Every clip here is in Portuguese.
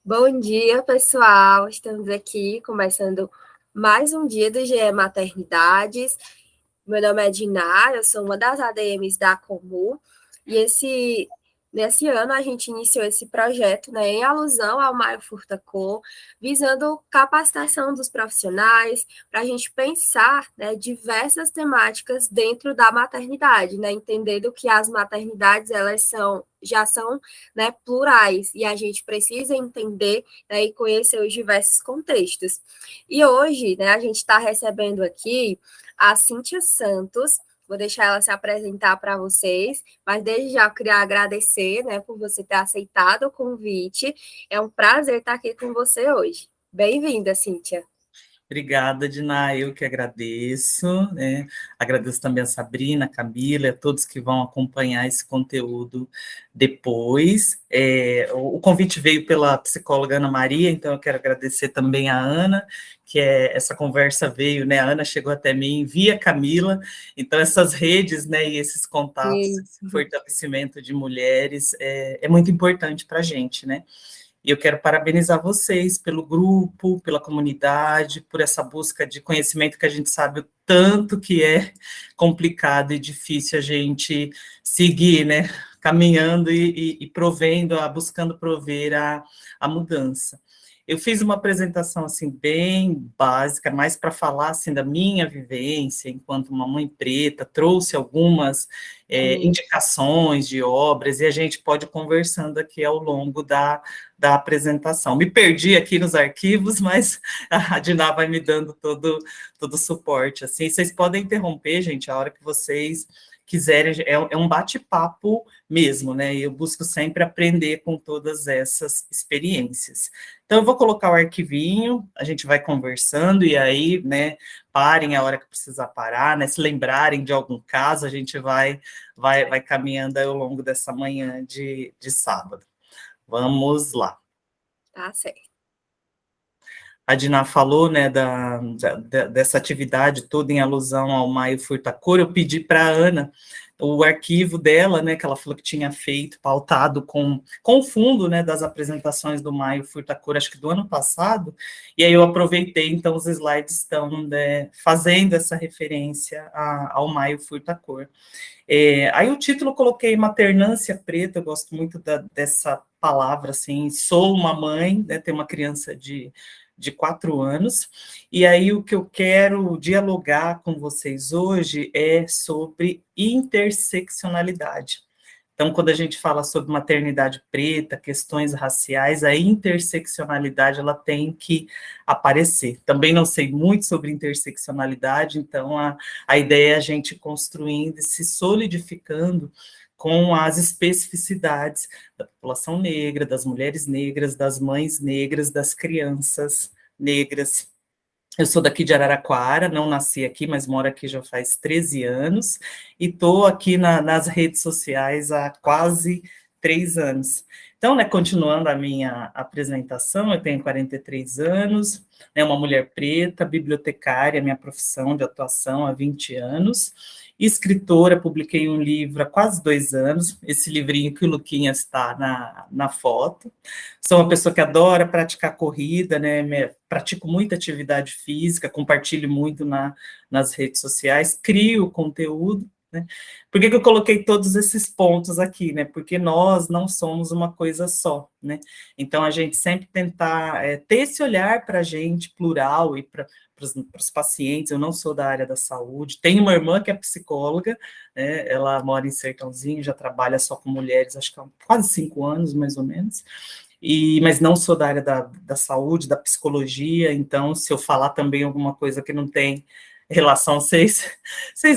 Bom dia, pessoal. Estamos aqui começando mais um dia do GE Maternidades. Meu nome é Diná, eu sou uma das ADMs da Comu e nesse ano a gente iniciou esse projeto, né, em alusão ao Maio Furtacor, visando capacitação dos profissionais para a gente pensar, né, diversas temáticas dentro da maternidade, né, entendendo que as maternidades já são, né, plurais e a gente precisa entender, né, e conhecer os diversos contextos. E hoje, né, a gente está recebendo aqui a Cíntia Santos. Vou deixar ela se apresentar para vocês, mas desde já eu queria agradecer, né, por você ter aceitado o convite. É um prazer estar aqui com você hoje. Bem-vinda, Cíntia. Obrigada, Dina, eu que agradeço, né? Agradeço também a Sabrina, a Camila, a todos que vão acompanhar esse conteúdo depois. O convite veio pela psicóloga Ana Maria, então eu quero agradecer também a Ana, essa conversa veio, né? A Ana chegou até mim via Camila, então essas redes, né, e esses contatos, esse Isso. fortalecimento de mulheres é muito importante para a gente, né? E eu quero parabenizar vocês pelo grupo, pela comunidade, por essa busca de conhecimento que a gente sabe o tanto que é complicado e difícil a gente seguir, né? Caminhando e provendo, buscando prover a mudança. Eu fiz uma apresentação assim bem básica, mais para falar assim da minha vivência enquanto uma mãe preta, trouxe algumas indicações de obras e a gente pode ir conversando aqui ao longo da apresentação. Me perdi aqui nos arquivos, mas a Diná vai me dando todo o suporte. Assim, vocês podem interromper, gente, a hora que vocês quiserem, é um bate-papo mesmo, né? Eu busco sempre aprender com todas essas experiências. Então, eu vou colocar o arquivinho, a gente vai conversando, e aí, né, parem a hora que precisar parar, né? Se lembrarem de algum caso, a gente vai caminhando ao longo dessa manhã de sábado. Vamos lá. Tá certo. A Diná falou, né, dessa atividade toda em alusão ao Maio Furtacor. Eu pedi para a Ana o arquivo dela, né, que ela falou que tinha feito, pautado com o fundo, né, das apresentações do Maio Furtacor, acho que do ano passado, e aí eu aproveitei, então os slides estão, né, fazendo essa referência ao Maio Furtacor. Aí o título eu coloquei Maternância Preta, eu gosto muito dessa palavra, assim, sou uma mãe, né, tenho uma criança de 4 anos, e aí o que eu quero dialogar com vocês hoje é sobre interseccionalidade. Então, quando a gente fala sobre maternidade preta, questões raciais, a interseccionalidade ela tem que aparecer. Também não sei muito sobre interseccionalidade, então a ideia é a gente construindo e se solidificando com as especificidades da população negra, das mulheres negras, das mães negras, das crianças negras. Eu sou daqui de Araraquara, não nasci aqui, mas moro aqui já faz 13 anos, e estou aqui nas redes sociais há quase 3 anos. Então, né, continuando a minha apresentação, eu tenho 43 anos, né, uma mulher preta, bibliotecária, minha profissão de atuação há 20 anos, escritora, publiquei um livro há quase 2 anos, esse livrinho que o Luquinha está na foto. Sou uma pessoa que adora praticar corrida, né? Pratico muita atividade física, compartilho muito nas redes sociais, crio conteúdo, né? Por que eu coloquei todos esses pontos aqui, né? Porque nós não somos uma coisa só, né? Então a gente sempre tentar ter esse olhar para a gente plural e para os pacientes. Eu não sou da área da saúde, tenho uma irmã que é psicóloga, né? Ela mora em Sertãozinho, já trabalha só com mulheres, acho que há quase 5 anos, mais ou menos. Mas não sou da área da saúde, da psicologia, então se eu falar também alguma coisa que não tem relação, vocês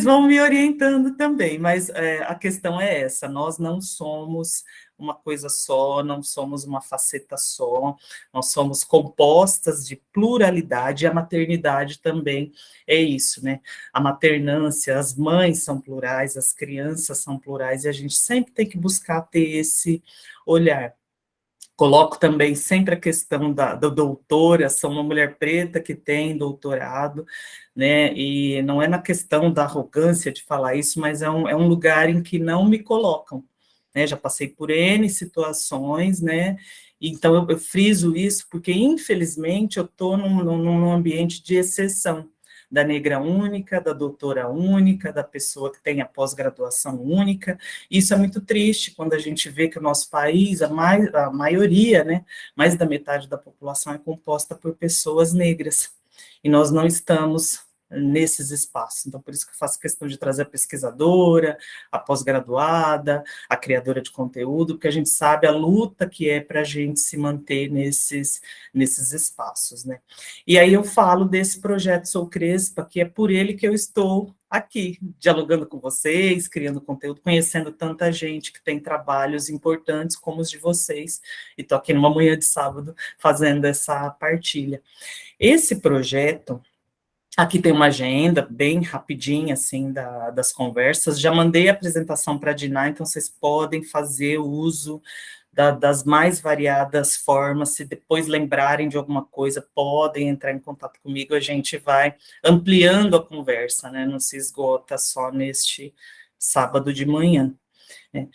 vão me orientando também, mas a questão é essa, nós não somos uma coisa só, não somos uma faceta só, nós somos compostas de pluralidade, e a maternidade também é isso, né? A maternância, as mães são plurais, as crianças são plurais, e a gente sempre tem que buscar ter esse olhar. Coloco também sempre a questão da doutora, sou uma mulher preta que tem doutorado, né, e não é na questão da arrogância de falar isso, mas é um lugar em que não me colocam, né, já passei por N situações, né, então eu friso isso porque, infelizmente, eu estou num ambiente de exceção, da negra única, da doutora única, da pessoa que tem a pós-graduação única. Isso é muito triste quando a gente vê que o nosso país, a maioria, né, mais da metade da população é composta por pessoas negras, e nós não estamos nesses espaços. Então, por isso que eu faço questão de trazer a pesquisadora, a pós-graduada, a criadora de conteúdo, porque a gente sabe a luta que é para a gente se manter nesses espaços, né? E aí eu falo desse projeto Sou Crespa, que é por ele que eu estou aqui, dialogando com vocês, criando conteúdo, conhecendo tanta gente que tem trabalhos importantes como os de vocês, e estou aqui numa manhã de sábado fazendo essa partilha. Esse projeto, aqui tem uma agenda bem rapidinha, assim, das conversas. Já mandei a apresentação para a Diná, então vocês podem fazer uso das mais variadas formas. Se depois lembrarem de alguma coisa, podem entrar em contato comigo, a gente vai ampliando a conversa, né? Não se esgota só neste sábado de manhã, né?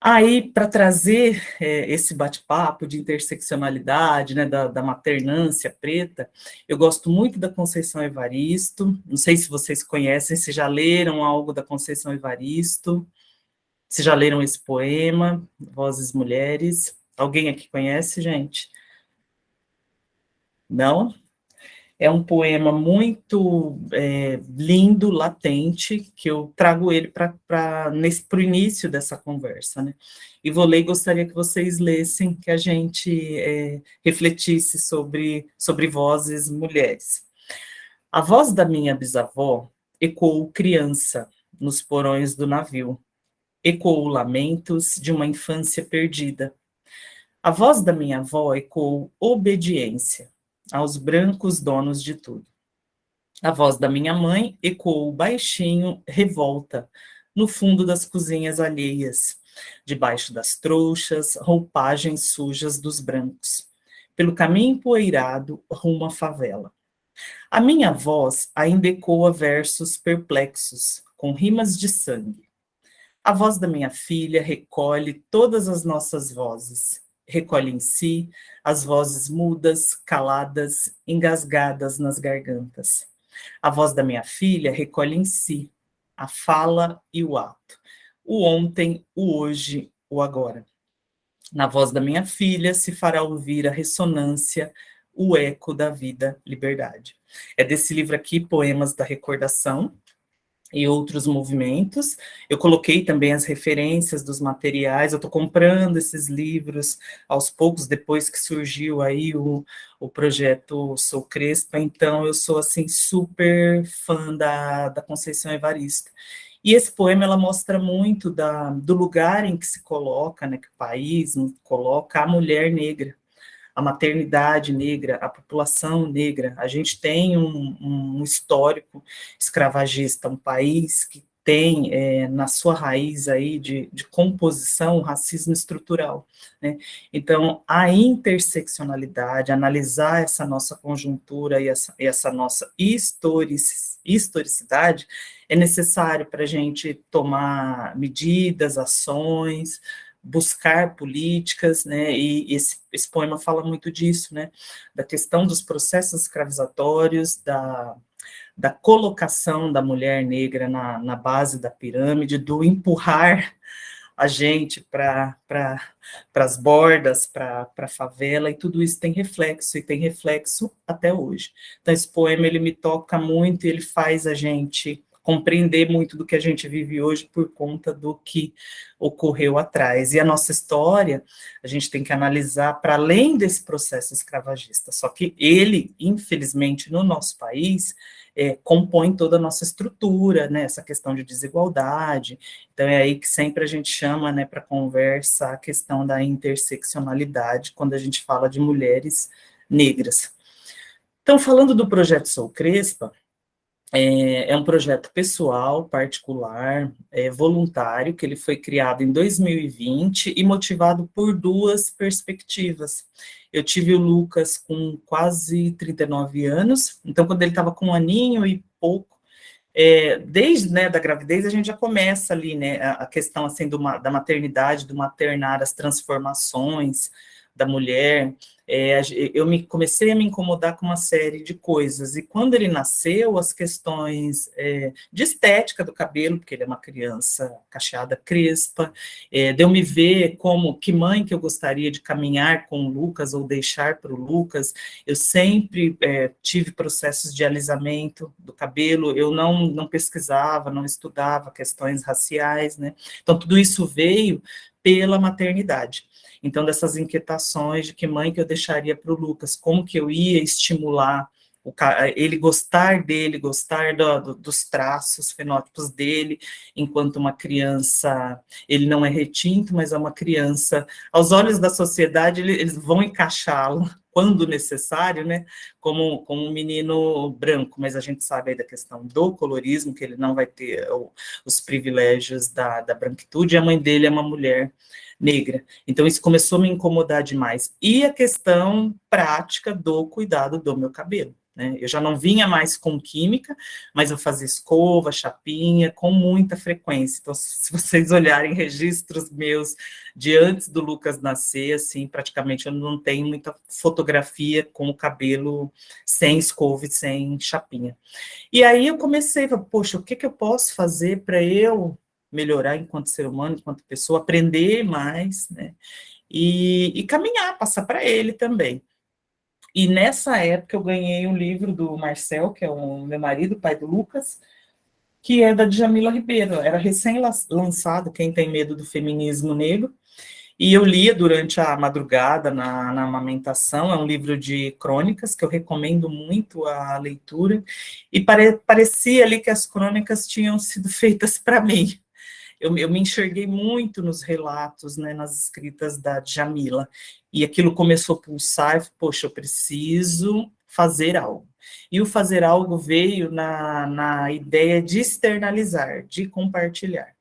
Aí, para trazer esse bate-papo de interseccionalidade, né, da maternância preta, eu gosto muito da Conceição Evaristo. Não sei se vocês conhecem, se já leram algo da Conceição Evaristo, se já leram esse poema, Vozes Mulheres. Alguém aqui conhece, gente? Não? É um poema muito lindo, latente, que eu trago ele para o início dessa conversa, né? E vou ler e gostaria que vocês lessem, que a gente refletisse sobre vozes mulheres. A voz da minha bisavó ecoou criança nos porões do navio, ecoou lamentos de uma infância perdida. A voz da minha avó ecoou obediência aos brancos donos de tudo. A voz da minha mãe ecoou baixinho, revolta, no fundo das cozinhas alheias, debaixo das trouxas, roupagens sujas dos brancos, pelo caminho empoeirado rumo à favela. A minha voz ainda ecoa versos perplexos, com rimas de sangue. A voz da minha filha recolhe todas as nossas vozes, recolhe em si as vozes mudas, caladas, engasgadas nas gargantas. A voz da minha filha recolhe em si a fala e o ato, o ontem, o hoje, o agora. Na voz da minha filha se fará ouvir a ressonância, o eco da vida, liberdade. É desse livro aqui, Poemas da Recordação, e outros movimentos. Eu coloquei também as referências dos materiais, eu estou comprando esses livros aos poucos, depois que surgiu aí o projeto Sou Crespa, então eu sou, assim, super fã da Conceição Evaristo. E esse poema, ela mostra muito do lugar em que se coloca, né, que o país coloca a mulher negra, a maternidade negra, a população negra. A gente tem um histórico escravagista, um país que tem na sua raiz aí de composição o racismo estrutural, né? Então, a interseccionalidade, analisar essa nossa conjuntura e essa nossa historicidade é necessário para a gente tomar medidas, ações, buscar políticas, né, e esse poema fala muito disso, né, da questão dos processos escravizatórios, da colocação da mulher negra na base da pirâmide, do empurrar a gente para as bordas, para a favela, e tudo isso tem reflexo, e tem reflexo até hoje. Então, esse poema, ele me toca muito, e ele faz a gente compreender muito do que a gente vive hoje por conta do que ocorreu atrás. E a nossa história, a gente tem que analisar para além desse processo escravagista, só que ele, infelizmente, no nosso país, compõe toda a nossa estrutura, né, essa questão de desigualdade. Então é aí que sempre a gente chama, né, para conversa a questão da interseccionalidade, quando a gente fala de mulheres negras. Então, falando do projeto Sou Crespa, é um projeto pessoal, particular, voluntário, que ele foi criado em 2020 e motivado por duas perspectivas. Eu tive o Lucas com quase 39 anos, então quando ele estava com um aninho e pouco, desde, né, da gravidez, a gente já começa ali, né, a questão, assim, da maternidade, do maternar, as transformações da mulher. Comecei a me incomodar com uma série de coisas, e quando ele nasceu, as questões de estética do cabelo, porque ele é uma criança cacheada crespa, de eu me ver como, que mãe que eu gostaria de caminhar com o Lucas, ou deixar para o Lucas. Eu sempre tive processos de alisamento do cabelo, eu não pesquisava, não estudava questões raciais, né? Então, tudo isso veio pela maternidade. Então, dessas inquietações de que mãe que eu deixaria para o Lucas, como que eu ia estimular ele gostar dele, gostar dos traços, fenótipos dele, enquanto uma criança, ele não é retinto, mas é uma criança, aos olhos da sociedade, eles vão encaixá-lo, quando necessário, né, como um menino branco, mas a gente sabe aí da questão do colorismo, que ele não vai ter os privilégios da branquitude, e a mãe dele é uma mulher negra. Então, isso começou a me incomodar demais. E a questão prática do cuidado do meu cabelo, né? Eu já não vinha mais com química, mas eu fazia escova, chapinha, com muita frequência. Então, se vocês olharem registros meus de antes do Lucas nascer, assim, praticamente eu não tenho muita fotografia com o cabelo sem escova e sem chapinha. E aí eu comecei, poxa, o que eu posso fazer para eu melhorar enquanto ser humano, enquanto pessoa, aprender mais, né? E caminhar, passar para ele também. E nessa época eu ganhei um livro do Marcel, que é o meu marido, pai do Lucas, que é da Djamila Ribeiro. Era recém-lançado, Quem Tem Medo do Feminismo Negro, e eu lia durante a madrugada na amamentação. É um livro de crônicas que eu recomendo muito a leitura, e parecia ali que as crônicas tinham sido feitas para mim. Eu me enxerguei muito nos relatos, né, nas escritas da Djamila, e aquilo começou a pulsar, poxa, eu preciso fazer algo. E o fazer algo veio na ideia de externalizar, de compartilhar.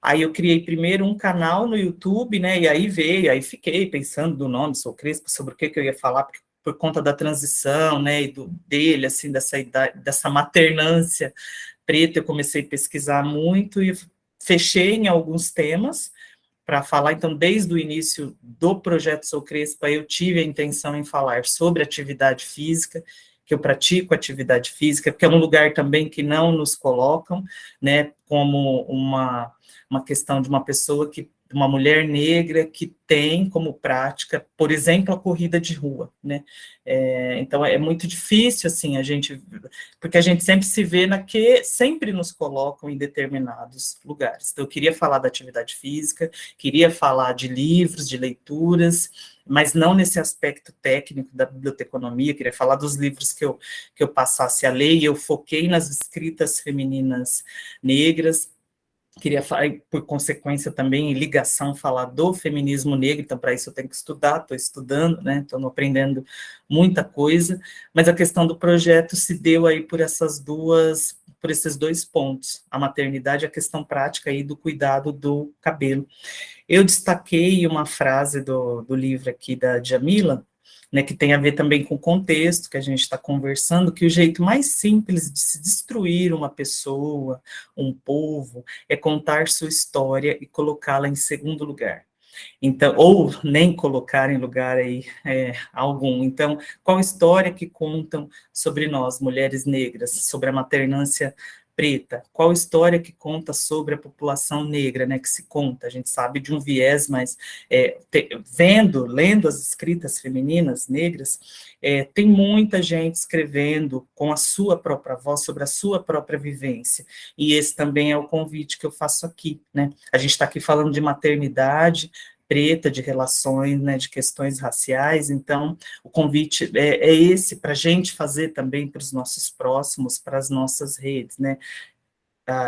Aí eu criei primeiro um canal no YouTube, né, e aí fiquei pensando do nome, Sou Crespa, sobre o que eu ia falar, por conta da transição, né, e dele, assim, dessa idade, dessa maternância preta, eu comecei a pesquisar muito, e fechei em alguns temas para falar. Então, desde o início do projeto Sou Crespa, eu tive a intenção em falar sobre atividade física, que eu pratico atividade física, porque é um lugar também que não nos colocam, né, como uma questão de uma pessoa uma mulher negra que tem como prática, por exemplo, a corrida de rua, né? Então, é muito difícil, assim, porque a gente sempre se vê sempre nos colocam em determinados lugares. Então, eu queria falar da atividade física, queria falar de livros, de leituras, mas não nesse aspecto técnico da biblioteconomia. Queria falar dos livros que eu passasse a ler, e eu foquei nas escritas femininas negras. Queria falar, por consequência também, em ligação, falar do feminismo negro. Então, para isso eu tenho que estudar, estou estudando, né, estou aprendendo muita coisa, mas a questão do projeto se deu aí por esses dois pontos, a maternidade e a questão prática aí do cuidado do cabelo. Eu destaquei uma frase do livro aqui da Djamila, né, que tem a ver também com o contexto que a gente está conversando, que o jeito mais simples de se destruir uma pessoa, um povo, é contar sua história e colocá-la em segundo lugar. Então, ou nem colocar em lugar aí algum. Então, qual história que contam sobre nós, mulheres negras, sobre a maternância preta? Qual história que conta sobre a população negra, né, que se conta? A gente sabe de um viés, mas lendo as escritas femininas negras, tem muita gente escrevendo com a sua própria voz sobre a sua própria vivência, e esse também é o convite que eu faço aqui, né? A gente está aqui falando de maternidade preta, de relações, né, de questões raciais. Então o convite é esse, para a gente fazer também para os nossos próximos, para as nossas redes, né?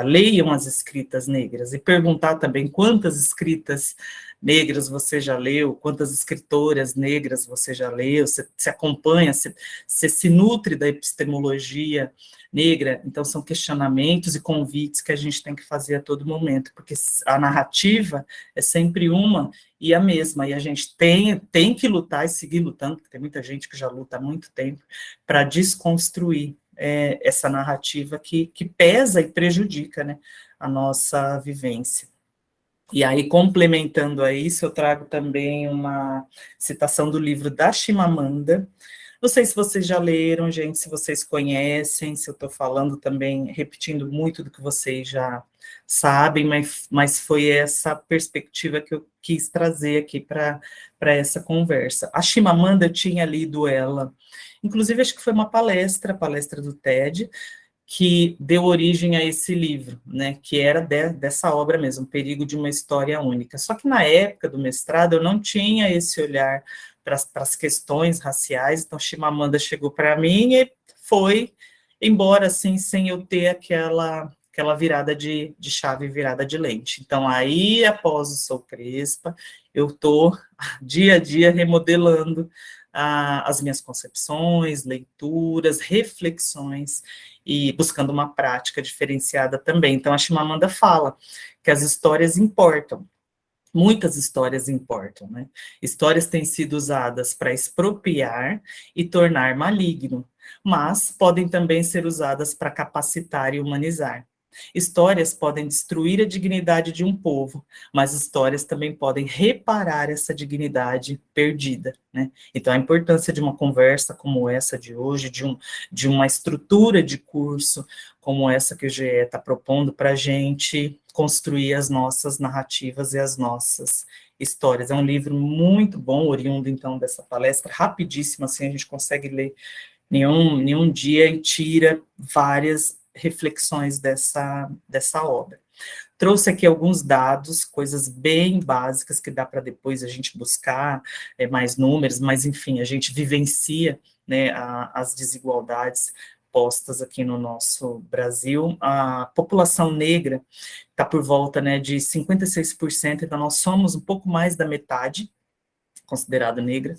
Leiam as escritas negras, e perguntar também quantas escritas negras você já leu, quantas escritoras negras você já leu, você se acompanha, você se nutre da epistemologia negra. Então são questionamentos e convites que a gente tem que fazer a todo momento, porque a narrativa é sempre uma e a mesma, e a gente tem que lutar e seguir lutando, porque tem muita gente que já luta há muito tempo para desconstruir essa narrativa que pesa e prejudica, né, a nossa vivência. E aí, complementando a isso, eu trago também uma citação do livro da Chimamanda. Não sei se vocês já leram, gente, se vocês conhecem, se eu estou falando também, repetindo muito do que vocês já sabem, mas foi essa perspectiva que eu quis trazer aqui para essa conversa. A Chimamanda, eu tinha lido ela, inclusive acho que foi uma palestra do TED, que deu origem a esse livro, né, que era dessa obra mesmo, Perigo de uma História Única. Só que na época do mestrado eu não tinha esse olhar para as questões raciais, então Chimamanda chegou para mim e foi embora, assim, sem eu ter aquela virada de chave, virada de lente. Então, aí, após o Sou Crespa, eu estou, dia a dia, remodelando as minhas concepções, leituras, reflexões, e buscando uma prática diferenciada também. Então, a Chimamanda fala que as histórias importam, muitas histórias importam, né? Histórias têm sido usadas para expropriar e tornar maligno, mas podem também ser usadas para capacitar e humanizar. Histórias podem destruir a dignidade de um povo, mas histórias também podem reparar essa dignidade perdida, né? Então, a importância de uma conversa como essa de hoje, de uma estrutura de curso como essa que o GE está propondo para a gente construir as nossas narrativas e as nossas histórias. É um livro muito bom, oriundo, então, dessa palestra, rapidíssimo, assim, a gente consegue ler nenhum dia e tira várias reflexões dessa obra. Trouxe aqui alguns dados, coisas bem básicas que dá para depois a gente buscar mais números, mas enfim, a gente vivencia, né, as desigualdades postas aqui no nosso Brasil. A população negra está por volta, né, de 56%, então nós somos um pouco mais da metade considerada negra,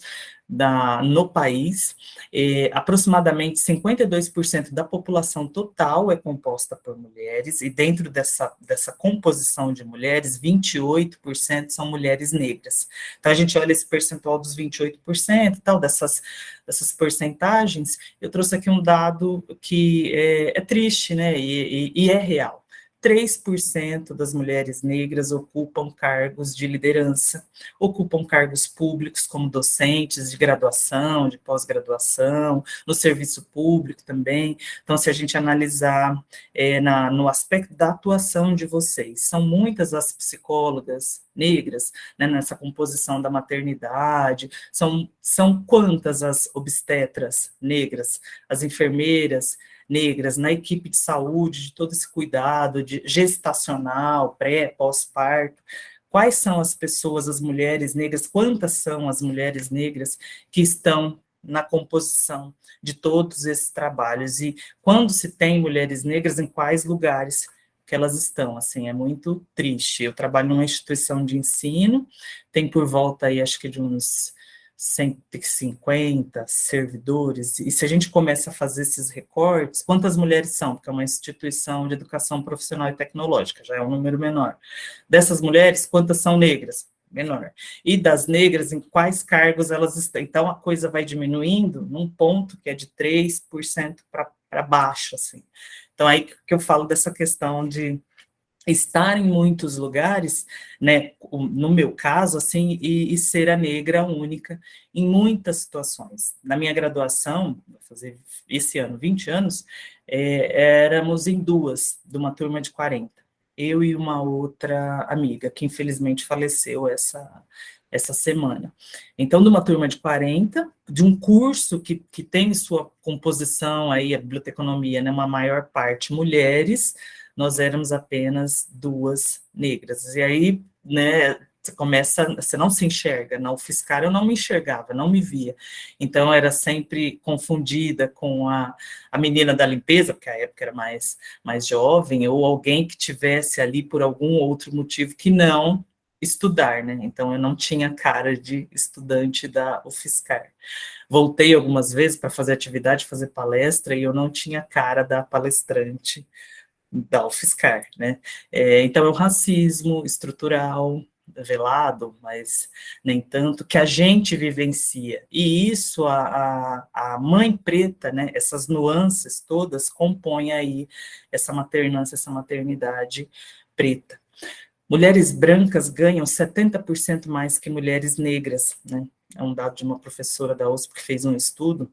no país. Aproximadamente 52% da população total é composta por mulheres, e dentro dessa composição de mulheres, 28% são mulheres negras. Então, a gente olha esse percentual dos 28% e tal, dessas porcentagens, eu trouxe aqui um dado que é triste, né, e é real. 3% das mulheres negras ocupam cargos de liderança, ocupam cargos públicos como docentes de graduação, de pós-graduação, no serviço público também. Então, se a gente analisar no aspecto da atuação de vocês, são muitas as psicólogas negras, né, nessa composição da maternidade, são quantas as obstetras negras, as enfermeiras negras, na equipe de saúde, de todo esse cuidado de gestacional, pré, pós-parto, quais são as pessoas, as mulheres negras, quantas são as mulheres negras que estão na composição de todos esses trabalhos, e quando se tem mulheres negras, em quais lugares que elas estão, assim, é muito triste. Eu trabalho numa instituição de ensino, tem por volta aí, acho que de uns 150 servidores, e se a gente começa a fazer esses recortes, quantas mulheres são? Porque é uma instituição de educação profissional e tecnológica, já é um número menor. Dessas mulheres, quantas são negras? Menor. E das negras, em quais cargos elas estão? Então, a coisa vai diminuindo num ponto que é de 3% para baixo, assim. Então, aí que eu falo dessa questão de estar em muitos lugares, né, no meu caso, assim, e ser a negra única em muitas situações. Na minha graduação, vou fazer esse ano 20 anos, éramos em duas, de uma turma de 40, eu e uma outra amiga, que infelizmente faleceu essa semana. Então, de uma turma de 40, de um curso que tem sua composição aí, a biblioteconomia, né, uma maior parte mulheres, nós éramos apenas duas negras. E aí, né, você não se enxerga. Na UFSCar eu não me enxergava, não me via. Então, era sempre confundida com a menina da limpeza, porque a época era mais jovem, ou alguém que tivesse ali por algum outro motivo que não estudar, né? Então, eu não tinha cara de estudante da UFSCar. Voltei algumas vezes para fazer atividade, fazer palestra, e eu não tinha cara da palestrante da UFSCar, né? Então, é o racismo estrutural, velado, mas nem tanto, que a gente vivencia. E isso, a mãe preta, né, essas nuances todas, compõem aí essa maternância, essa maternidade preta. Mulheres brancas ganham 70% mais que mulheres negras, né? É um dado de uma professora da USP que fez um estudo.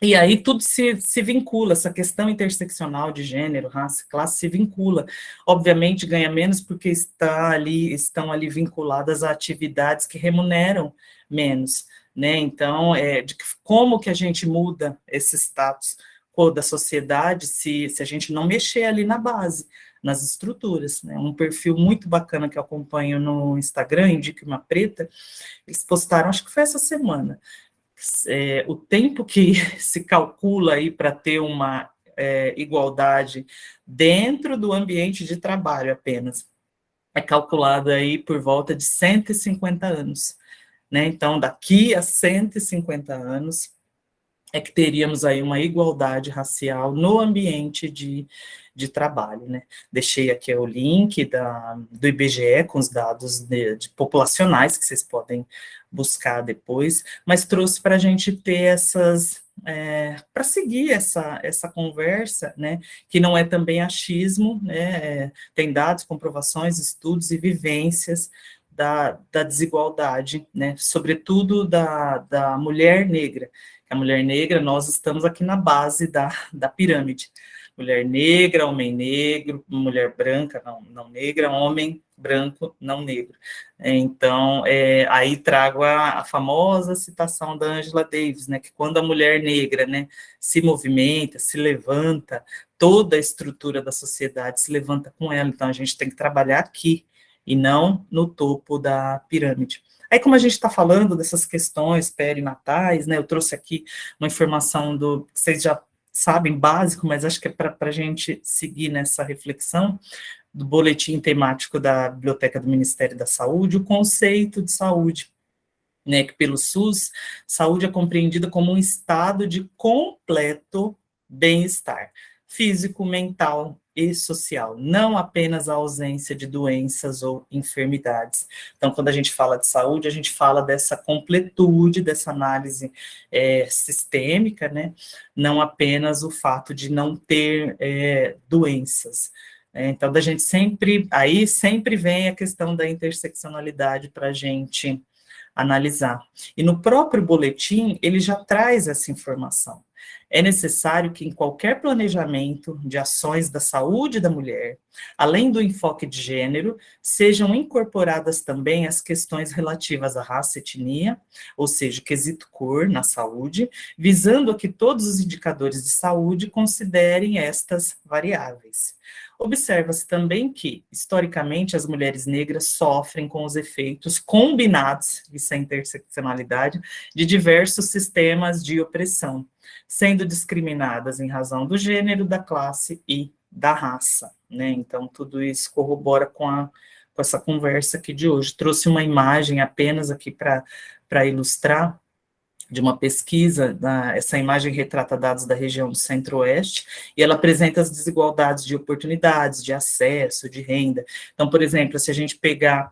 E aí tudo se vincula, essa questão interseccional de gênero, raça, classe se vincula. Obviamente ganha menos porque estão ali vinculadas a atividades que remuneram menos, né? Então, como que a gente muda esse status quo da sociedade se a gente não mexer ali na base, nas estruturas, né? Um perfil muito bacana que eu acompanho no Instagram, Indique uma Preta, eles postaram, acho que foi essa semana, o tempo que se calcula aí para ter uma igualdade dentro do ambiente de trabalho apenas, é calculado aí por volta de 150 anos, né? Então, daqui a 150 anos, é que teríamos aí uma igualdade racial no ambiente de trabalho, né? Deixei aqui o link do IBGE com os dados de populacionais que vocês podem buscar depois, mas trouxe para a gente ter para seguir essa conversa, né, que não é também achismo, né, tem dados, comprovações, estudos e vivências da desigualdade, né, sobretudo da mulher negra. A mulher negra, nós estamos aqui na base da pirâmide. Mulher negra, homem negro, mulher branca, não negra, homem branco, não negro. Então, aí trago a famosa citação da Angela Davis, né, que quando a mulher negra, né, se movimenta, se levanta, toda a estrutura da sociedade se levanta com ela. Então, a gente tem que trabalhar aqui, e não no topo da pirâmide. Aí, como a gente está falando dessas questões perinatais, né, eu trouxe aqui uma informação que vocês já sabem, básico, mas acho que é para a gente seguir nessa reflexão, do boletim temático da Biblioteca do Ministério da Saúde, o conceito de saúde, né, que pelo SUS, saúde é compreendida como um estado de completo bem-estar físico, mental e social, não apenas a ausência de doenças ou enfermidades. Então, quando a gente fala de saúde, a gente fala dessa completude, dessa análise sistêmica, né? Não apenas o fato de não ter doenças. Então, aí sempre vem a questão da interseccionalidade para a gente analisar. E no próprio boletim, ele já traz essa informação. É necessário que em qualquer planejamento de ações da saúde da mulher, além do enfoque de gênero, sejam incorporadas também as questões relativas à raça e etnia, ou seja, quesito cor na saúde, visando a que todos os indicadores de saúde considerem estas variáveis. Observa-se também que, historicamente, as mulheres negras sofrem com os efeitos combinados, isso é interseccionalidade, de diversos sistemas de opressão, sendo discriminadas em razão do gênero, da classe e da raça, né? Então, tudo isso corrobora com essa conversa aqui de hoje. Trouxe uma imagem apenas aqui para ilustrar, de uma pesquisa, essa imagem retrata dados da região do Centro-Oeste, e ela apresenta as desigualdades de oportunidades, de acesso, de renda. Então, por exemplo, se a gente pegar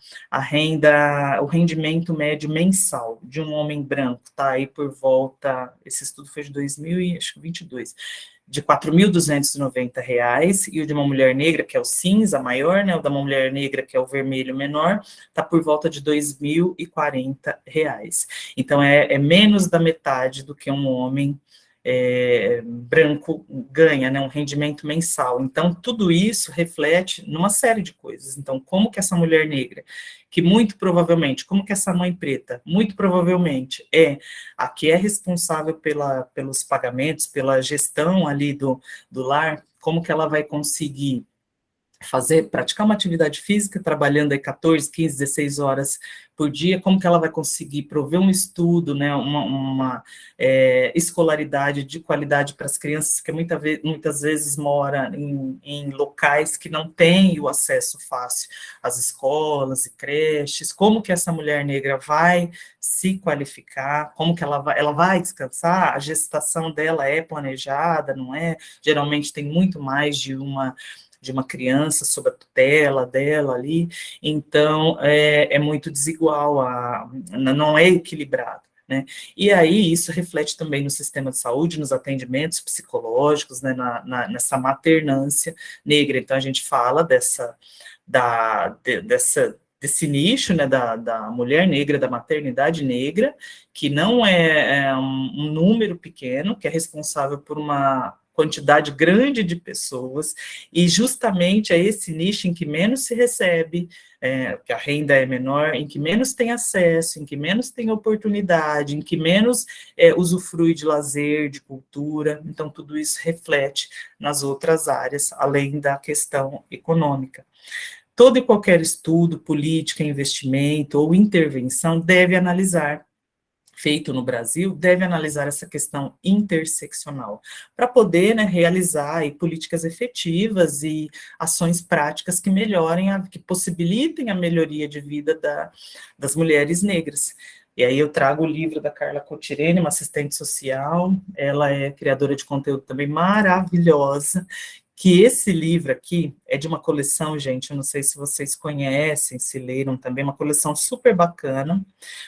o rendimento médio mensal de um homem branco, está aí por volta, esse estudo foi de 2022, de R$ 4.290, e o de uma mulher negra, que é o cinza maior, né, o da mulher negra, que é o vermelho menor, está por volta de R$ 2.040. Então, é menos da metade do que um homem branco ganha, né, um rendimento mensal. Então, tudo isso reflete numa série de coisas. Então, como que essa mulher negra, que muito provavelmente, como que essa mãe preta, muito provavelmente é a que é responsável pelos pagamentos, pela gestão ali do lar, como que ela vai conseguir praticar uma atividade física, trabalhando aí 14, 15, 16 horas por dia, como que ela vai conseguir prover um estudo, né, uma escolaridade de qualidade para as crianças que muitas vezes moram em locais que não têm o acesso fácil às escolas e creches, como que essa mulher negra vai se qualificar, como que ela vai descansar, a gestação dela é planejada, não é? Geralmente tem muito mais de de uma criança sob a tutela dela ali, então é muito desigual, não é equilibrado, né? E aí isso reflete também no sistema de saúde, nos atendimentos psicológicos, né, nessa maternância negra. Então a gente fala desse nicho, né, da mulher negra, da maternidade negra, que não é um número pequeno, que é responsável por uma quantidade grande de pessoas, e justamente é esse nicho em que menos se recebe, que a renda é menor, em que menos tem acesso, em que menos tem oportunidade, em que menos usufrui de lazer, de cultura. Então tudo isso reflete nas outras áreas, além da questão econômica. Todo e qualquer estudo, política, investimento ou intervenção deve analisar, feito no Brasil, deve analisar essa questão interseccional, para poder, né, realizar aí, políticas efetivas e ações práticas que melhorem, que possibilitem a melhoria de vida das mulheres negras. E aí eu trago o livro da Carla Cotirene, uma assistente social, ela é criadora de conteúdo também maravilhosa, que esse livro aqui é de uma coleção, gente, eu não sei se vocês conhecem, se leram também, uma coleção super bacana,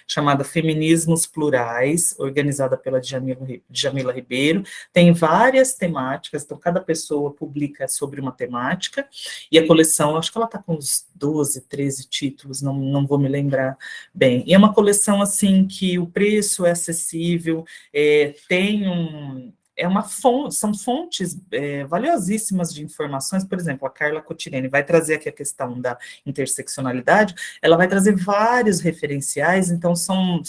chamada Feminismos Plurais, organizada pela Djamila Ribeiro. Tem várias temáticas, então cada pessoa publica sobre uma temática, e a coleção, acho que ela está com uns 12, 13 títulos, não vou me lembrar bem. E é uma coleção, assim, que o preço é acessível, tem são fontes valiosíssimas de informações. Por exemplo, a Carla Cotirene vai trazer aqui a questão da interseccionalidade, ela vai trazer vários referenciais, então são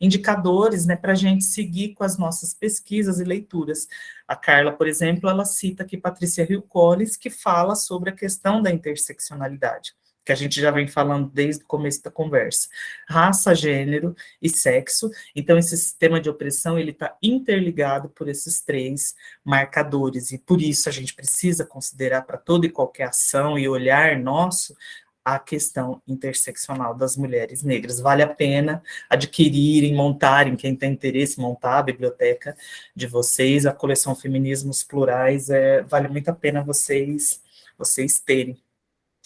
indicadores, né, para a gente seguir com as nossas pesquisas e leituras. A Carla, por exemplo, ela cita aqui Patrícia Hill Collins, que fala sobre a questão da interseccionalidade, que a gente já vem falando desde o começo da conversa. Raça, gênero e sexo. Então, esse sistema de opressão, ele está interligado por esses três marcadores, e por isso a gente precisa considerar para toda e qualquer ação e olhar nosso a questão interseccional das mulheres negras. Vale a pena adquirirem, montarem, quem tem interesse, montar a biblioteca de vocês, a coleção Feminismos Plurais, vale muito a pena vocês terem.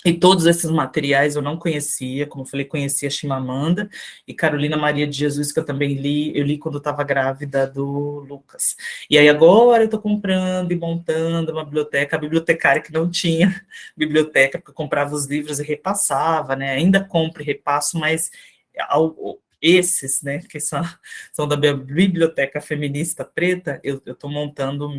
E todos esses materiais eu não conhecia, como eu falei, conhecia Chimamanda e Carolina Maria de Jesus, que eu também li, eu li quando estava grávida do Lucas. E aí agora eu estou comprando e montando uma biblioteca, a bibliotecária que não tinha biblioteca, porque eu comprava os livros e repassava, né? Ainda compro e repasso, mas esses, né, que são da Biblioteca Feminista Preta, eu estou montando o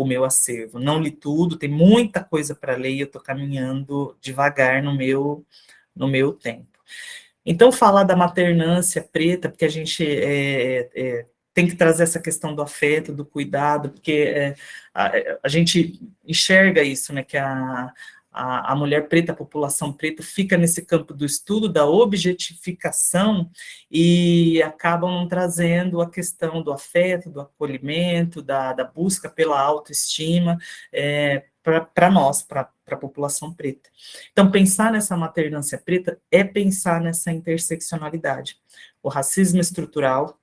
meu acervo. Não li tudo, tem muita coisa para ler e eu estou caminhando devagar no meu tempo. Então, falar da maternância preta, porque a gente tem que trazer essa questão do afeto, do cuidado, porque a gente enxerga isso, né, que a mulher preta, a população preta, fica nesse campo do estudo, da objetificação, e acabam trazendo a questão do afeto, do acolhimento, da busca pela autoestima, para nós, para a população preta. Então, pensar nessa maternância preta é pensar nessa interseccionalidade. O racismo estrutural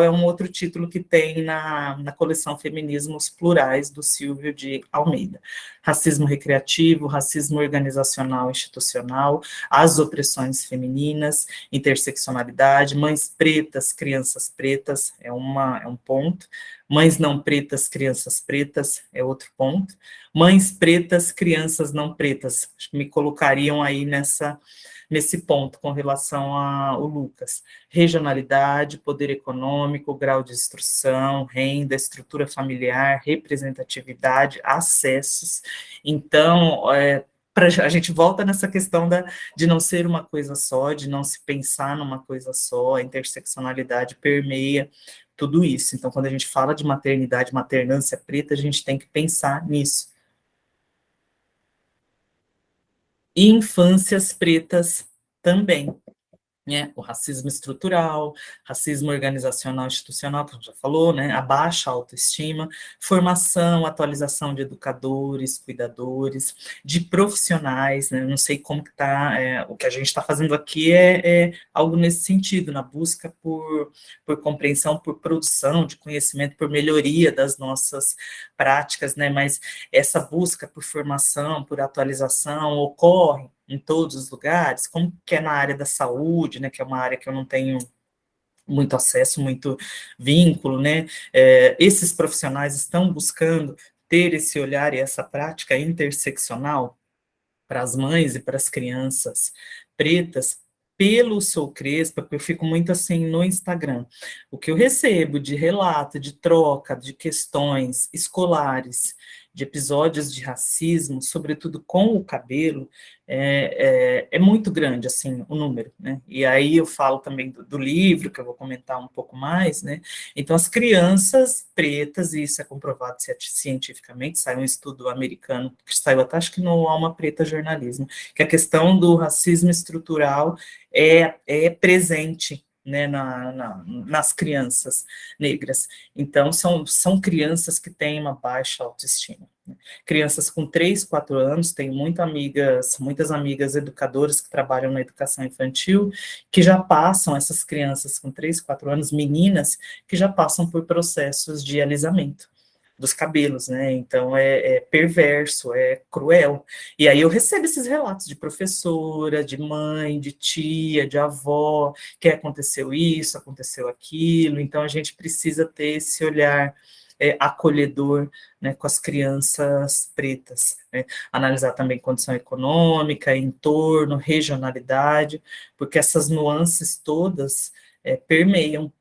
é um outro título que tem na coleção Feminismos Plurais, do Silvio de Almeida. Racismo recreativo, racismo organizacional institucional, as opressões femininas, interseccionalidade, mães pretas, crianças pretas, é um ponto. Mães não pretas, crianças pretas, é outro ponto. Mães pretas, crianças não pretas, acho que me colocariam aí nesse ponto com relação ao Lucas. Regionalidade, poder econômico, grau de instrução, renda, estrutura familiar, representatividade, acessos. Então, a gente volta nessa questão de não ser uma coisa só, de não se pensar numa coisa só, a interseccionalidade permeia tudo isso. Então, quando a gente fala de maternidade, maternância preta, a gente tem que pensar nisso. E infâncias pretas também, né, o racismo estrutural, racismo organizacional institucional, que a gente já falou, né, a baixa autoestima, formação, atualização de educadores, cuidadores, de profissionais, né, não sei como que está, o que a gente está fazendo aqui é algo nesse sentido, na busca por compreensão, por produção de conhecimento, por melhoria das nossas práticas, né, mas essa busca por formação, por atualização, ocorre em todos os lugares, como que é na área da saúde, né, que é uma área que eu não tenho muito acesso, muito vínculo, né, esses profissionais estão buscando ter esse olhar e essa prática interseccional para as mães e para as crianças pretas, pelo Sou Crespa, porque eu fico muito assim no Instagram. O que eu recebo de relato, de troca, de questões escolares, de episódios de racismo, sobretudo com o cabelo, é muito grande, assim, o número, né? E aí eu falo também do livro, que eu vou comentar um pouco mais, né? Então, as crianças pretas, e isso é comprovado cientificamente, saiu um estudo americano, que saiu até acho que no Alma Preta Jornalismo, que a questão do racismo estrutural é presente, né, nas crianças negras. Então, são crianças que têm uma baixa autoestima. Né? Crianças com 3, 4 anos, tenho muitas amigas educadoras que trabalham na educação infantil, que já passam, essas crianças com 3, 4 anos, meninas, que já passam por processos de alisamento dos cabelos, né? Então é perverso, é cruel. E aí eu recebo esses relatos de professora, de mãe, de tia, de avó, que aconteceu isso, aconteceu aquilo. Então a gente precisa ter esse olhar acolhedor, né, com as crianças pretas, né? Analisar também condição econômica, entorno, regionalidade, porque essas nuances todas permeiam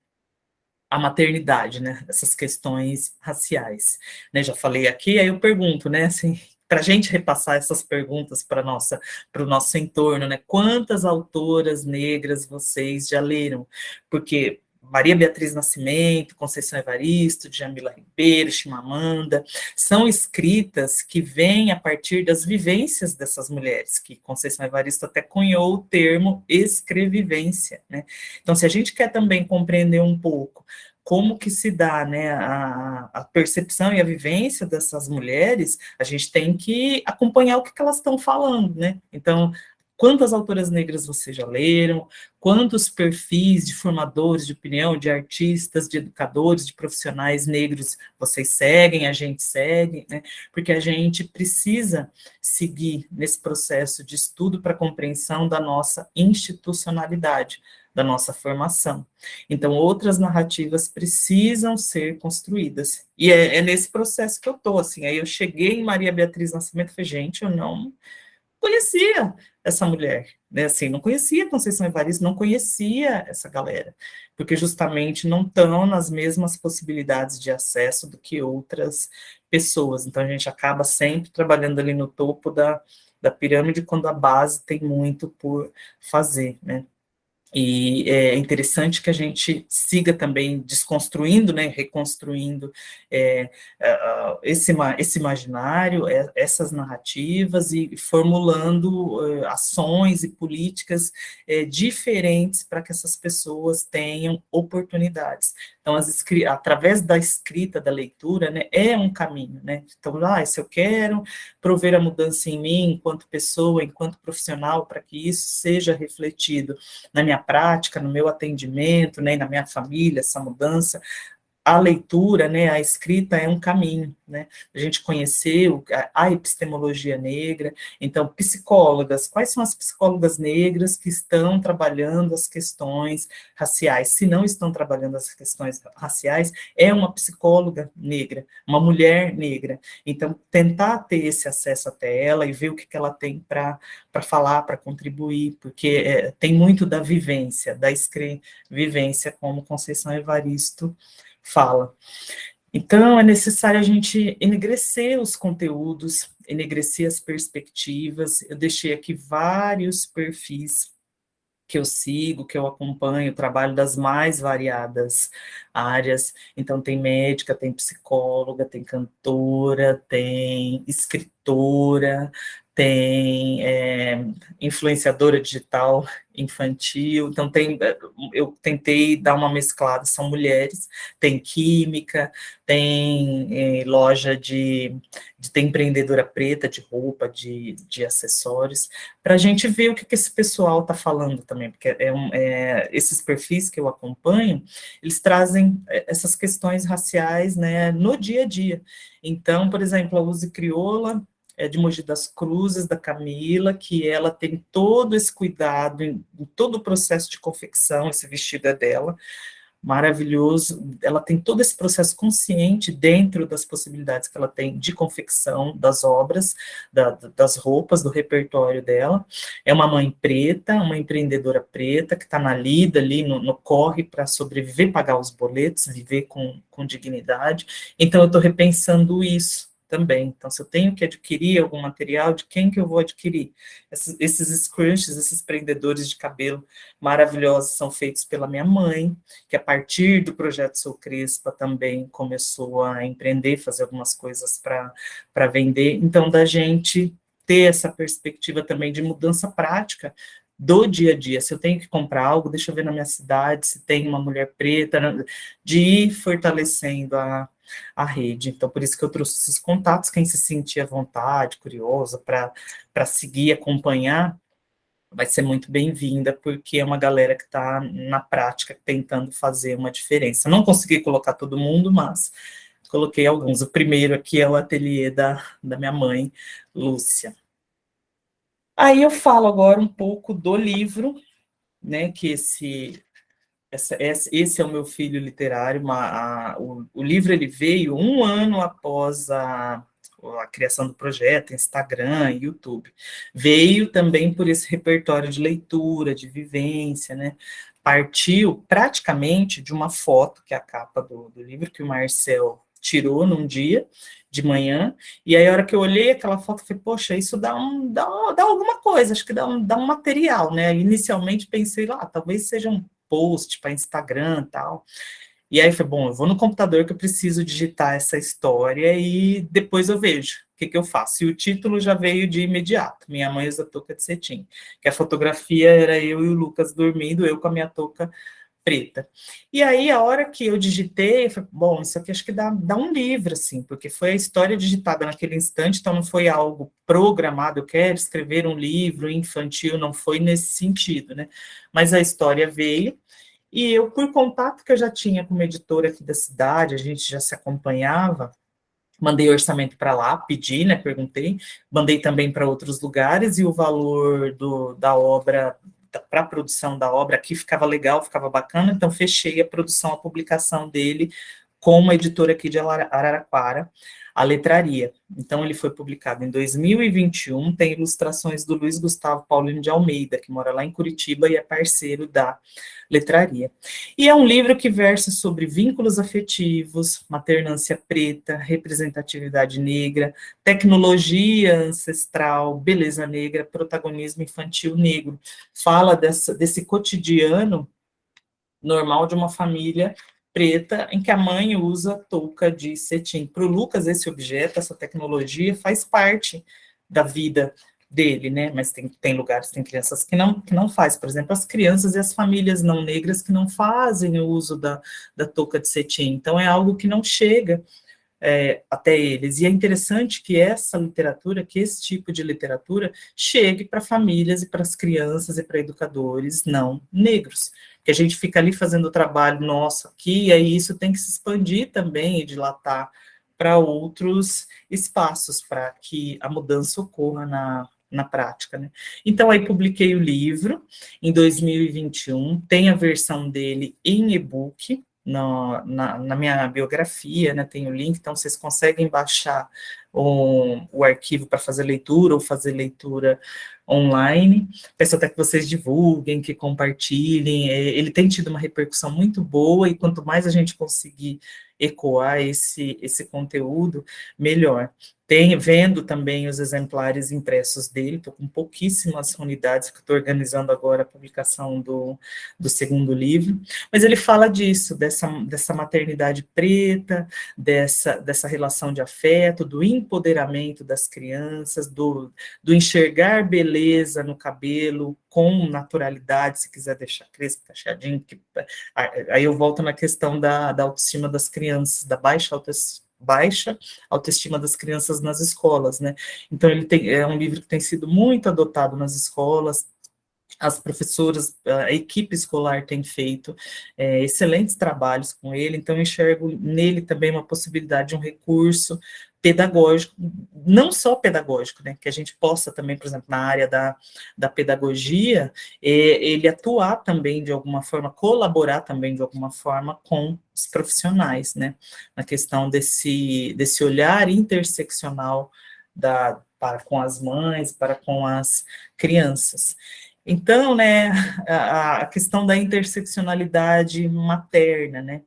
a maternidade, né, essas questões raciais, né, já falei aqui, aí eu pergunto, né, assim, para a gente repassar essas perguntas para o nosso entorno, né, quantas autoras negras vocês já leram? Porque Maria Beatriz Nascimento, Conceição Evaristo, Djamila Ribeiro, Chimamanda, são escritas que vêm a partir das vivências dessas mulheres, que Conceição Evaristo até cunhou o termo escrevivência, né? Então, se a gente quer também compreender um pouco como que se dá, né, a percepção e a vivência dessas mulheres, a gente tem que acompanhar o que elas estão falando, né? Então, quantas autoras negras vocês já leram? Quantos perfis de formadores de opinião, de artistas, de educadores, de profissionais negros vocês seguem, a gente segue, né? Porque a gente precisa seguir nesse processo de estudo para compreensão da nossa institucionalidade, da nossa formação. Então, outras narrativas precisam ser construídas. E é nesse processo que eu estou, assim. Aí eu cheguei em Maria Beatriz Nascimento e falei, gente, eu não conhecia essa mulher, né? Assim, não conhecia Conceição Evaristo, não conhecia essa galera, porque justamente não estão nas mesmas possibilidades de acesso do que outras pessoas. Então, a gente acaba sempre trabalhando ali no topo da pirâmide, quando a base tem muito por fazer, né? E é interessante que a gente siga também desconstruindo, né, reconstruindo esse imaginário, essas narrativas e formulando ações e políticas diferentes para que essas pessoas tenham oportunidades. Então, através da escrita, da leitura, né, é um caminho, né? Então, se eu quero prover a mudança em mim, enquanto pessoa, enquanto profissional, para que isso seja refletido na minha prática, no meu atendimento, né, na minha família, essa mudança, a leitura, né, a escrita é um caminho, né, a gente conhecer a epistemologia negra. Então, psicólogas, quais são as psicólogas negras que estão trabalhando as questões raciais? Se não estão trabalhando as questões raciais, é uma psicóloga negra, uma mulher negra. Então, tentar ter esse acesso até ela e ver o que ela tem para falar, para contribuir, porque tem muito da vivência, da vivência, como Conceição Evaristo fala. Então, é necessário a gente enegrecer os conteúdos, enegrecer as perspectivas. Eu deixei aqui vários perfis que eu sigo, que eu acompanho, trabalho das mais variadas áreas. Então, tem médica, tem psicóloga, tem cantora, tem escritora, tem influenciadora digital infantil, então eu tentei dar uma mesclada, são mulheres, tem química, tem loja tem empreendedora preta de roupa, de acessórios, para a gente ver o que esse pessoal está falando também, porque esses perfis que eu acompanho, eles trazem essas questões raciais, né, no dia a dia. Então, por exemplo, a Uzi Crioula, de Mogi das Cruzes, da Camila, que ela tem todo esse cuidado em todo o processo de confecção, esse vestido é dela, maravilhoso, ela tem todo esse processo consciente dentro das possibilidades que ela tem de confecção das obras, das roupas, do repertório dela. É uma mãe preta, uma empreendedora preta, que está na lida ali, no corre para sobreviver, pagar os boletos, viver com dignidade. Então, eu estou repensando isso também. Então, se eu tenho que adquirir algum material, de quem que eu vou adquirir? Esses scrunchies, esses prendedores de cabelo maravilhosos são feitos pela minha mãe, que a partir do projeto Sou Crespa também começou a empreender, fazer algumas coisas para vender. Então, da gente ter essa perspectiva também de mudança prática do dia a dia. Se eu tenho que comprar algo, deixa eu ver na minha cidade se tem uma mulher preta, de ir fortalecendo a rede. Então, por isso que eu trouxe esses contatos, quem se sentir à vontade, curiosa, para seguir, acompanhar, vai ser muito bem-vinda, porque é uma galera que está na prática tentando fazer uma diferença. Não consegui colocar todo mundo, mas coloquei alguns. O primeiro aqui é o ateliê da minha mãe, Lúcia. Aí eu falo agora um pouco do livro, né, que esse é o meu filho literário, o livro ele veio um ano após a criação do projeto, Instagram, YouTube. Veio também por esse repertório de leitura, de vivência, né? Partiu praticamente de uma foto, que é a capa do livro, que o Marcel tirou num dia de manhã, e aí a hora que eu olhei aquela foto, eu falei, poxa, isso dá alguma coisa, acho que dá um material, né? Inicialmente pensei lá, talvez seja um post para Instagram e tal. E aí foi bom, eu vou no computador que eu preciso digitar essa história e depois eu vejo o que eu faço. E o título já veio de imediato, Minha Mãe Usa Touca de Cetim, que a fotografia era eu e o Lucas dormindo, eu com a minha touca preta. E aí, a hora que eu digitei, eu falei, bom, isso aqui acho que dá um livro, assim, porque foi a história digitada naquele instante, então não foi algo programado, eu quero escrever um livro infantil, não foi nesse sentido, né? Mas a história veio, e eu, por contato que eu já tinha com uma editora aqui da cidade, a gente já se acompanhava, mandei orçamento para lá, pedi, né, perguntei, mandei também para outros lugares, e o valor da obra, para a produção da obra aqui ficava legal, ficava bacana, então fechei a produção, a publicação dele com uma editora aqui de Araraquara, a Letraria. Então, ele foi publicado em 2021, tem ilustrações do Luiz Gustavo Paulino de Almeida, que mora lá em Curitiba e é parceiro da Letraria. E é um livro que versa sobre vínculos afetivos, maternância preta, representatividade negra, tecnologia ancestral, beleza negra, protagonismo infantil negro. Fala desse cotidiano normal de uma família preta, em que a mãe usa touca de cetim. Para o Lucas, esse objeto, essa tecnologia, faz parte da vida dele, né? Mas tem lugares, tem crianças que não faz. Por exemplo, as crianças e as famílias não negras que não fazem o uso da touca de cetim. Então, é algo que não chega até eles. E é interessante que essa literatura, que esse tipo de literatura, chegue para famílias e para as crianças e para educadores não negros. Que a gente fica ali fazendo o trabalho nosso aqui, e aí isso tem que se expandir também e dilatar para outros espaços, para que a mudança ocorra na prática, né? Então, aí publiquei o livro em 2021, tem a versão dele em e-book, na minha biografia, né, tem o link, então vocês conseguem baixar o arquivo para fazer leitura ou fazer leitura online. Peço até que vocês divulguem, que compartilhem. Ele tem tido uma repercussão muito boa e quanto mais a gente conseguir ecoar esse conteúdo, melhor. Vendo também os exemplares impressos dele, estou com pouquíssimas unidades, que estou organizando agora a publicação do segundo livro, mas ele fala disso, dessa maternidade preta, dessa relação de afeto, do empoderamento das crianças, do enxergar beleza no cabelo com naturalidade, se quiser deixar crespo, cacheadinho, aí eu volto na questão da autoestima das crianças, da baixa autoestima das crianças nas escolas, né? Então, é um livro que tem sido muito adotado nas escolas, as professoras, a equipe escolar tem feito excelentes trabalhos com ele, então eu enxergo nele também uma possibilidade de um recurso pedagógico, não só pedagógico, né, que a gente possa também, por exemplo, na área da pedagogia, ele atuar também de alguma forma, colaborar também de alguma forma com os profissionais, né, na questão desse olhar interseccional para com as mães, para com as crianças. Então, né, a questão da interseccionalidade materna, né,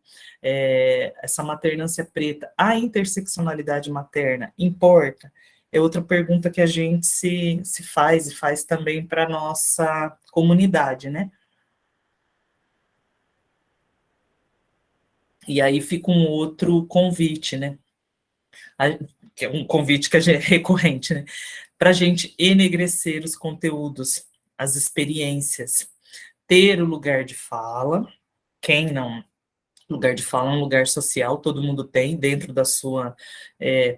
essa maternância preta, a interseccionalidade materna importa? É outra pergunta que a gente se faz, e faz também para a nossa comunidade, né? E aí fica um outro convite, né? Que é um convite que é recorrente, né? Para a gente enegrecer os conteúdos, as experiências, ter o lugar de fala, quem não, lugar de fala é um lugar social, todo mundo tem dentro da sua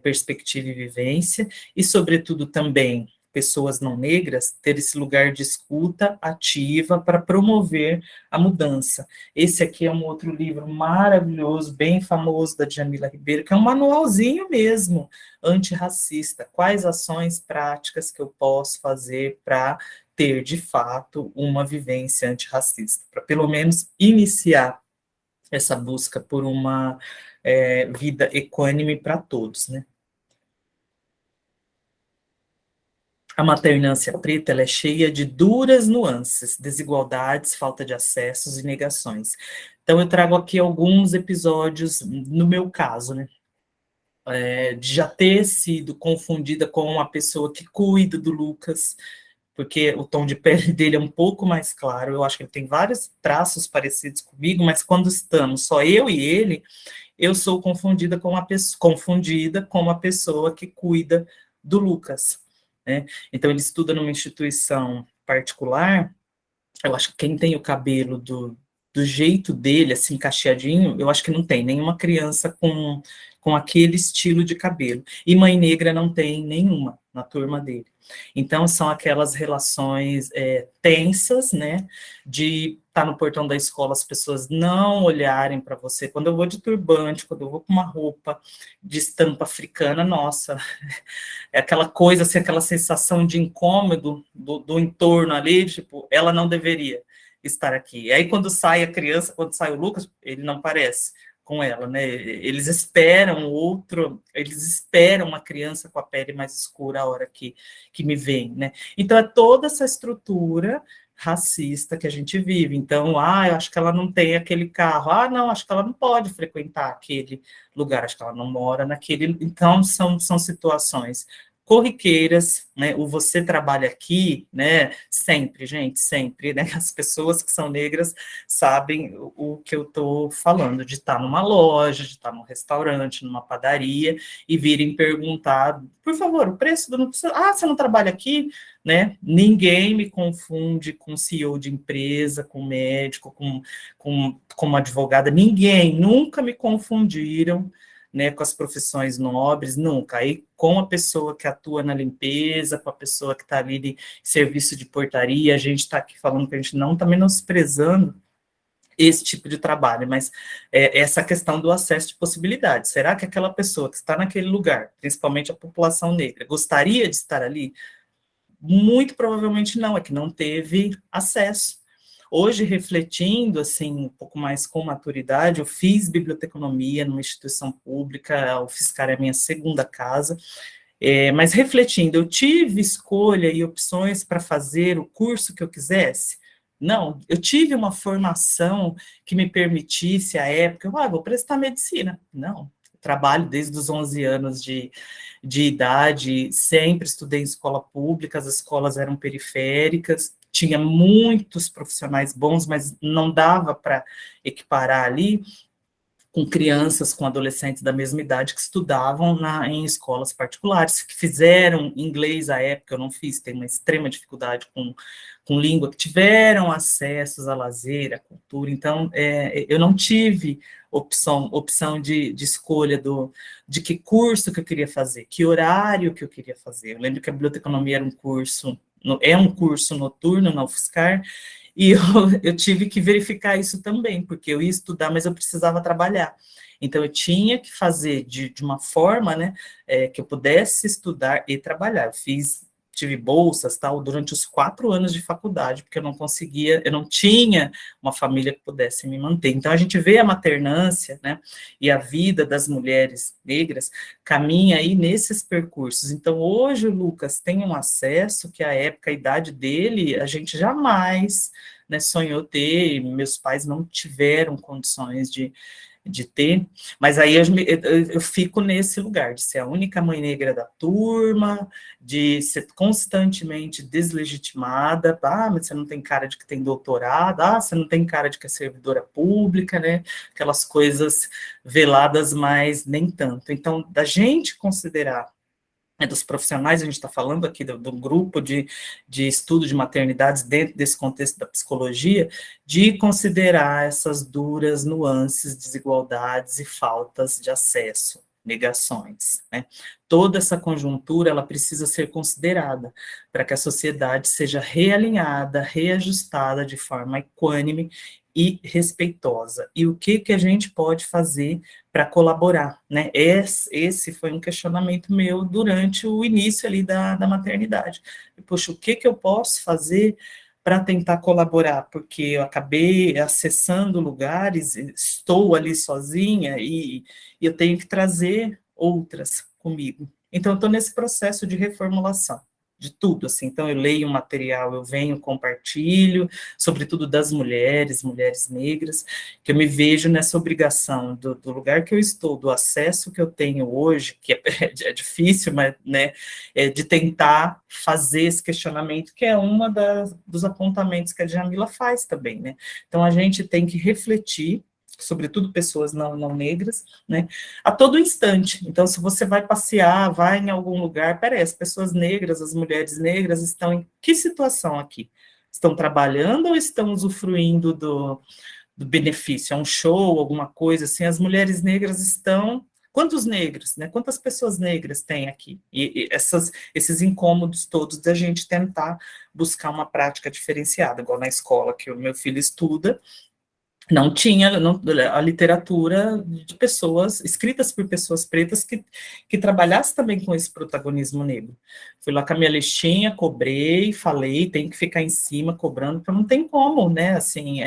perspectiva e vivência, e sobretudo também pessoas não negras ter esse lugar de escuta ativa para promover a mudança. Esse aqui é um outro livro maravilhoso, bem famoso, da Djamila Ribeiro, que é um manualzinho mesmo, antirracista. Quais ações práticas que eu posso fazer para ter, de fato, uma vivência antirracista, para pelo menos iniciar essa busca por uma vida equânime para todos, né? A maternância preta, ela é cheia de duras nuances, desigualdades, falta de acessos e negações. Então, eu trago aqui alguns episódios, no meu caso, né? De já ter sido confundida com uma pessoa que cuida do Lucas, porque o tom de pele dele é um pouco mais claro, eu acho que ele tem vários traços parecidos comigo, mas quando estamos só eu e ele, eu sou confundida com uma pessoa que cuida do Lucas, né? Então, ele estuda numa instituição particular, eu acho que quem tem o cabelo do jeito dele, assim, cacheadinho, eu acho que não tem nenhuma criança com aquele estilo de cabelo. E mãe negra não tem nenhuma na turma dele. Então, são aquelas relações tensas, né, de estar no portão da escola, as pessoas não olharem para você. Quando eu vou de turbante, quando eu vou com uma roupa de estampa africana, nossa, é aquela coisa, assim, aquela sensação de incômodo do entorno ali, tipo, ela não deveria estar aqui. E aí, quando sai a criança, quando sai o Lucas, ele não parece com ela, né? Eles esperam uma criança com a pele mais escura a hora que me vem, né? Então, é toda essa estrutura racista que a gente vive. Então, eu acho que ela não tem aquele carro. Não, acho que ela não pode frequentar aquele lugar, acho que ela não mora naquele. Então, são situações corriqueiras, né? O você trabalha aqui, né? Sempre, gente, sempre, né? As pessoas que são negras sabem o que eu estou falando, de estar numa loja, de estar num restaurante, numa padaria, e virem perguntar, por favor, o preço do... você não trabalha aqui? Né? Ninguém me confunde com CEO de empresa, com médico, com advogada, ninguém, nunca me confundiram, né, com as profissões nobres, nunca. Aí, com a pessoa que atua na limpeza, com a pessoa que está ali de serviço de portaria, a gente está aqui falando que a gente não está menosprezando esse tipo de trabalho, mas essa questão do acesso de possibilidades. Será que aquela pessoa que está naquele lugar, principalmente a população negra, gostaria de estar ali? Muito provavelmente não, é que não teve acesso. Hoje, refletindo, assim, um pouco mais com maturidade, eu fiz biblioteconomia numa instituição pública, a UFSCar é a minha segunda casa, mas refletindo, eu tive escolha e opções para fazer o curso que eu quisesse? Não, eu tive uma formação que me permitisse, à época, vou prestar medicina. Não, trabalho desde os 11 anos de idade, sempre estudei em escola pública, as escolas eram periféricas, tinha muitos profissionais bons, mas não dava para equiparar ali com crianças, com adolescentes da mesma idade que estudavam em escolas particulares, que fizeram inglês à época, eu não fiz, tenho uma extrema dificuldade com língua, que tiveram acessos a lazer, a cultura, então eu não tive opção de escolha de que curso que eu queria fazer, que horário que eu queria fazer. Eu lembro que a biblioteconomia era um curso noturno na UFSCar, e eu tive que verificar isso também, porque eu ia estudar, mas eu precisava trabalhar. Então, eu tinha que fazer de uma forma, né, que eu pudesse estudar e trabalhar. Tive bolsas, tal, durante os 4 anos de faculdade, porque eu não tinha uma família que pudesse me manter. Então, a gente vê a maternância, né, e a vida das mulheres negras caminha aí nesses percursos. Então, hoje o Lucas tem um acesso que, à época, a idade dele, a gente jamais, né, sonhou ter, meus pais não tiveram condições de ter, mas aí eu fico nesse lugar, de ser a única mãe negra da turma, de ser constantemente deslegitimada, mas você não tem cara de que tem doutorado, você não tem cara de que é servidora pública, né, aquelas coisas veladas, mas nem tanto. Então, da gente considerar, dos profissionais, a gente está falando aqui do grupo de estudo de maternidades dentro desse contexto da psicologia, de considerar essas duras nuances, desigualdades e faltas de acesso, negações, né? Toda essa conjuntura, ela precisa ser considerada para que a sociedade seja realinhada, reajustada de forma equânime e respeitosa. E o que a gente pode fazer para colaborar, né? Esse foi um questionamento meu durante o início ali da maternidade. Poxa, o que eu posso fazer para tentar colaborar? Porque eu acabei acessando lugares, estou ali sozinha e eu tenho que trazer outras comigo. Então, eu estou nesse processo de reformulação de tudo, assim, então eu leio um material, eu venho, compartilho, sobretudo das mulheres negras, que eu me vejo nessa obrigação do lugar que eu estou, do acesso que eu tenho hoje, que é difícil, mas, né, de tentar fazer esse questionamento, que é uma dos apontamentos que a Djamila faz também, né, então a gente tem que refletir, sobretudo pessoas não negras, né, a todo instante. Então, se você vai passear, vai em algum lugar, peraí, as pessoas negras, as mulheres negras estão em que situação aqui? Estão trabalhando ou estão usufruindo do benefício? É um show, alguma coisa assim? As mulheres negras estão... Quantos negros, né? Quantas pessoas negras tem aqui? E esses incômodos todos da gente tentar buscar uma prática diferenciada, igual na escola que o meu filho estuda, não tinha a literatura de pessoas, escritas por pessoas pretas que trabalhasse também com esse protagonismo negro. Fui lá com a minha listinha, cobrei, falei, tem que ficar em cima, cobrando, porque não tem como, né, assim,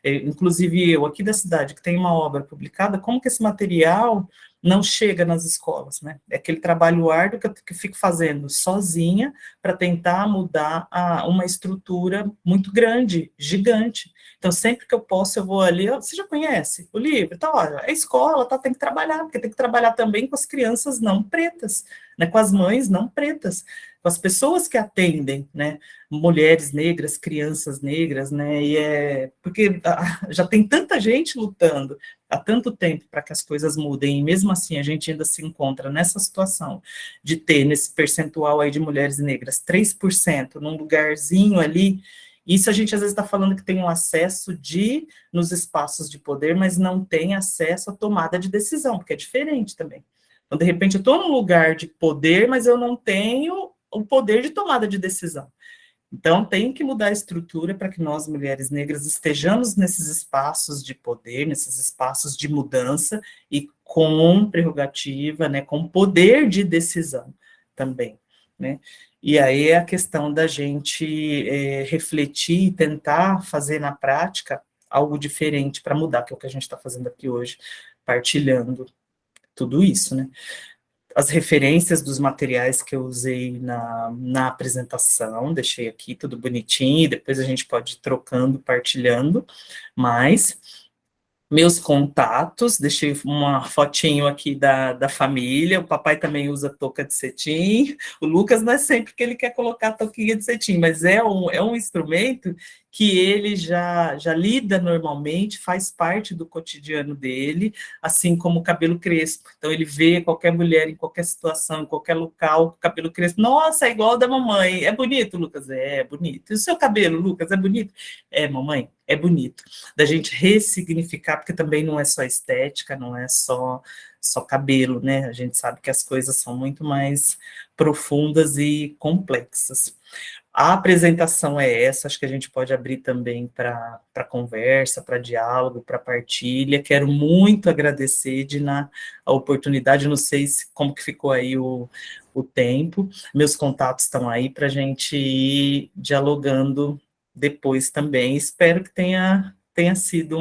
inclusive eu aqui da cidade, que tem uma obra publicada, como que esse material não chega nas escolas, né, é aquele trabalho árduo que eu fico fazendo sozinha, para tentar mudar uma estrutura muito grande, gigante. Então, sempre que eu posso, eu vou ali, você já conhece o livro? Então, olha, é escola, tá, tem que trabalhar, porque tem que trabalhar também com as crianças não pretas, né, com as mães não pretas, com as pessoas que atendem, né, mulheres negras, crianças negras, né, porque já tem tanta gente lutando há tanto tempo para que as coisas mudem, e mesmo assim a gente ainda se encontra nessa situação de ter, nesse percentual aí de mulheres negras, 3% num lugarzinho ali. Isso a gente às vezes está falando que tem um acesso nos espaços de poder, mas não tem acesso à tomada de decisão, porque é diferente também. Então, de repente, eu estou num lugar de poder, mas eu não tenho o poder de tomada de decisão. Então, tem que mudar a estrutura para que nós, mulheres negras, estejamos nesses espaços de poder, nesses espaços de mudança e com prerrogativa, né, com poder de decisão também, né? E aí é a questão da gente refletir e tentar fazer na prática algo diferente para mudar, que é o que a gente está fazendo aqui hoje, partilhando tudo isso, né? As referências dos materiais que eu usei na apresentação, deixei aqui tudo bonitinho, e depois a gente pode ir trocando, partilhando, mas Meus contatos, deixei uma fotinho aqui da família, o papai também usa touca de cetim, o Lucas não é sempre que ele quer colocar touquinha de cetim, mas é um instrumento que ele já lida normalmente, faz parte do cotidiano dele, assim como o cabelo crespo. Então ele vê qualquer mulher em qualquer situação, em qualquer local, com cabelo crespo, nossa, é igual ao da mamãe, é bonito, Lucas? É bonito. E o seu cabelo, Lucas, é bonito? É, mamãe, é bonito. Da gente ressignificar, porque também não é só estética, não é só cabelo, né? A gente sabe que as coisas são muito mais profundas e complexas. A apresentação é essa, acho que a gente pode abrir também para conversa, para diálogo, para partilha. Quero muito agradecer, Edna, a oportunidade, não sei como que ficou aí o tempo, meus contatos estão aí para a gente ir dialogando depois também. Espero que tenha sido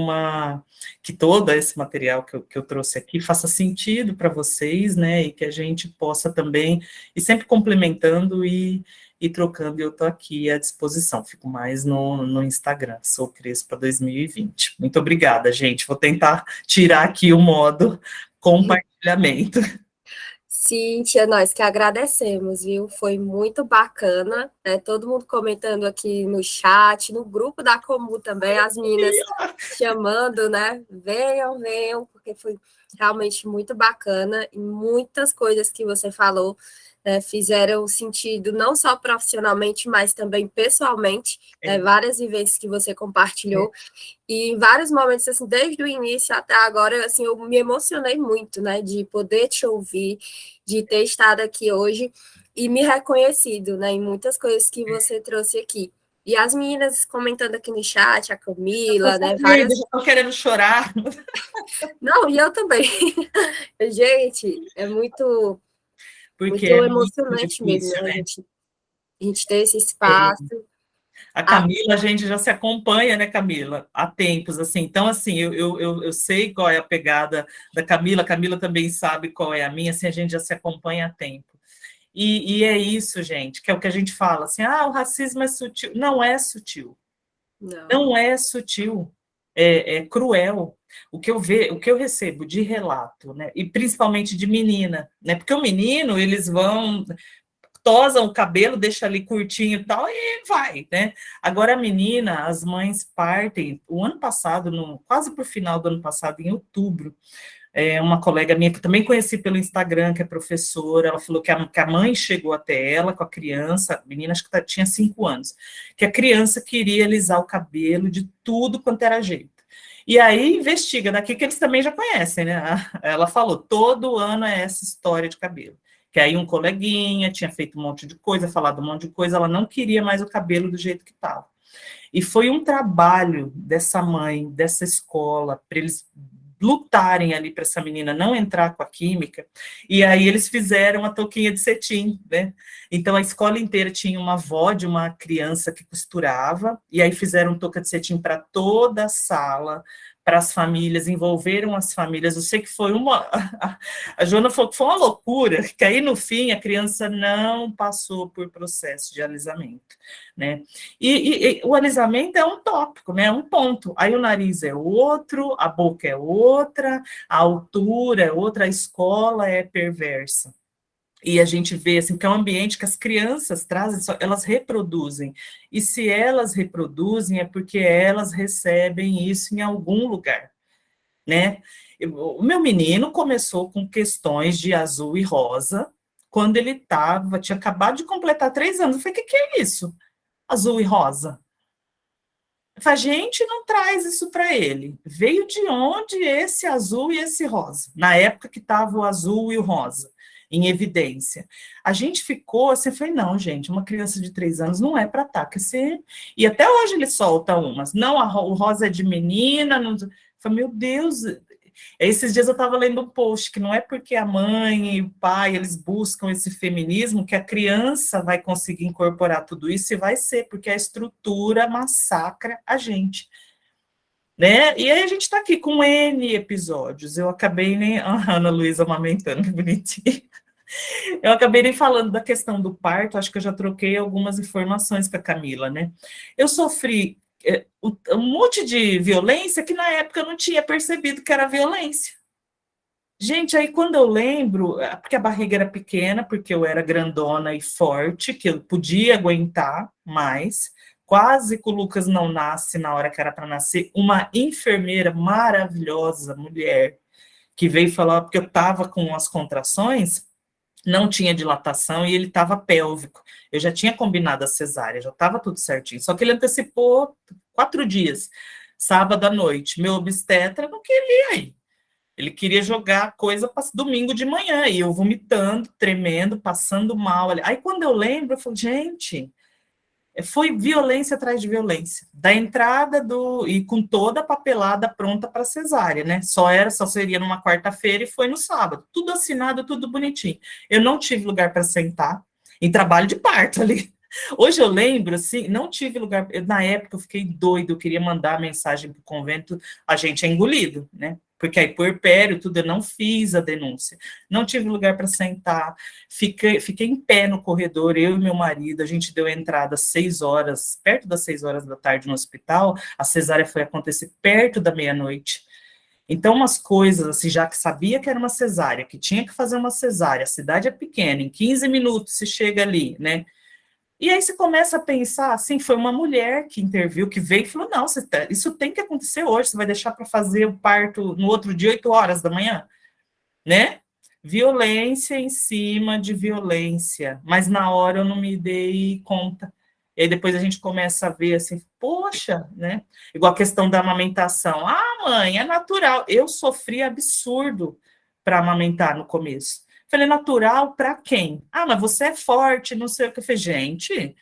que todo esse material que eu trouxe aqui faça sentido para vocês, né, e que a gente possa também ir sempre complementando e trocando, e eu estou aqui à disposição, fico mais no Instagram, sou Crespa 2020. Muito obrigada, gente, vou tentar tirar aqui o modo compartilhamento. Cíntia, nós que agradecemos, viu? Foi muito bacana, né? Todo mundo comentando aqui no chat, no grupo da Comu também, as meninas chamando, né? Venham, venham, porque foi realmente muito bacana e muitas coisas que você falou, né, fizeram sentido não só profissionalmente, mas também pessoalmente, né? Várias vivências que você compartilhou. E em vários momentos, assim, desde o início até agora, assim, eu me emocionei muito, né, de poder te ouvir, de ter estado aqui hoje e me reconhecido, né, em muitas coisas que você trouxe aqui. E as meninas comentando aqui no chat, a Camila, né, várias... Já estou querendo chorar. Não, e eu também. Gente, é muito, Porque muito é muito emocionante mesmo, difícil, né, né? a gente ter esse espaço. A Camila, a gente já se acompanha, né, Camila? Há tempos, assim. Então, assim, eu sei qual é a pegada da Camila, a Camila também sabe qual é a minha, assim, a gente já se acompanha há tempo. E é isso, gente, que é o que a gente fala, assim, o racismo é sutil. Não é sutil. Não é sutil. É cruel. O que eu recebo de relato, né, e principalmente de menina, né, porque o menino, eles vão tosam o cabelo, deixa ali curtinho e tal, e vai, né? Agora a menina, as mães partem, o ano passado, quase para o final do ano passado, em outubro, uma colega minha que eu também conheci pelo Instagram, que é professora, ela falou que a mãe chegou até ela com a criança, a menina acho que tinha 5 anos, que a criança queria alisar o cabelo de tudo quanto era jeito. E aí investiga, daqui que eles também já conhecem, né? Ela falou, todo ano é essa história de cabelo. Que aí um coleguinha tinha feito um monte de coisa, falado um monte de coisa, ela não queria mais o cabelo do jeito que estava. E foi um trabalho dessa mãe, dessa escola, para eles lutarem ali para essa menina não entrar com a química, e aí eles fizeram a touquinha de cetim, né? Então a escola inteira tinha uma avó de uma criança que costurava, e aí fizeram touca de cetim para toda a sala, para as famílias, envolveram as famílias. Eu sei que foi a Joana falou que foi uma loucura, que aí no fim a criança não passou por processo de alisamento, né? E o alisamento é um tópico, né? É um ponto. Aí o nariz é outro, a boca é outra, a altura é outra, a escola é perversa. E a gente vê assim, que é um ambiente que as crianças trazem, elas reproduzem. E se elas reproduzem, é porque elas recebem isso em algum lugar, né? O meu menino começou com questões de azul e rosa, quando ele tinha acabado de completar 3 anos. Eu falei, o que é isso? Azul e rosa? A gente não traz isso para ele. Veio de onde esse azul e esse rosa? Na época que estava o azul e o rosa em evidência. A gente ficou assim, foi não, gente, uma criança de 3 anos não é para estar com esse... E até hoje ele solta umas. Não, o rosa é de menina. Não... Falei, meu Deus... Esses dias eu estava lendo um post que não é porque a mãe e o pai eles buscam esse feminismo que a criança vai conseguir incorporar tudo isso e vai ser, porque a estrutura massacra a gente. Né? E aí a gente está aqui com N episódios. Eu acabei nem... A Ana Luísa amamentando, que bonitinho. Eu acabei nem falando da questão do parto, acho que eu já troquei algumas informações com a Camila, né? Eu sofri um monte de violência que na época eu não tinha percebido que era violência. Gente, aí quando eu lembro, porque a barriga era pequena, porque eu era grandona e forte, que eu podia aguentar mais, quase que o Lucas não nasce na hora que era para nascer, uma enfermeira maravilhosa, mulher, que veio falar, porque eu estava com as contrações, não tinha dilatação e ele estava pélvico. Eu já tinha combinado a cesárea, já estava tudo certinho. Só que ele antecipou 4 dias, sábado à noite. Meu obstetra não queria ir. Ele queria jogar coisa para domingo de manhã, e eu vomitando, tremendo, passando mal. Aí quando eu lembro, eu falo, gente, foi violência atrás de violência. Da entrada e com toda a papelada pronta para cesárea, né? Só seria numa quarta-feira e foi no sábado. Tudo assinado, tudo bonitinho. Eu não tive lugar para sentar em trabalho de parto ali. Hoje eu lembro, assim, não tive lugar. Na época eu fiquei doido, eu queria mandar mensagem para o convento, a gente é engolido, né? Porque aí puerpério, tudo, eu não fiz a denúncia. Não tive lugar para sentar, fiquei em pé no corredor, eu e meu marido, a gente deu entrada às 6 horas, perto das 6 horas da tarde no hospital, a cesárea foi acontecer perto da meia-noite. Então, umas coisas, assim, já que sabia que era uma cesárea, que tinha que fazer uma cesárea, a cidade é pequena, em 15 minutos se chega ali, né? E aí você começa a pensar, assim, foi uma mulher que interviu, que veio e falou, não, isso tem que acontecer hoje, você vai deixar para fazer o parto no outro dia, 8 horas da manhã, né? Violência em cima de violência, mas na hora eu não me dei conta. E aí depois a gente começa a ver assim, poxa, né? Igual a questão da amamentação. Ah, mãe, é natural. Eu sofri absurdo para amamentar no começo. Falei, natural para quem? Ah, mas você é forte, não sei o que. Eu falei, gente,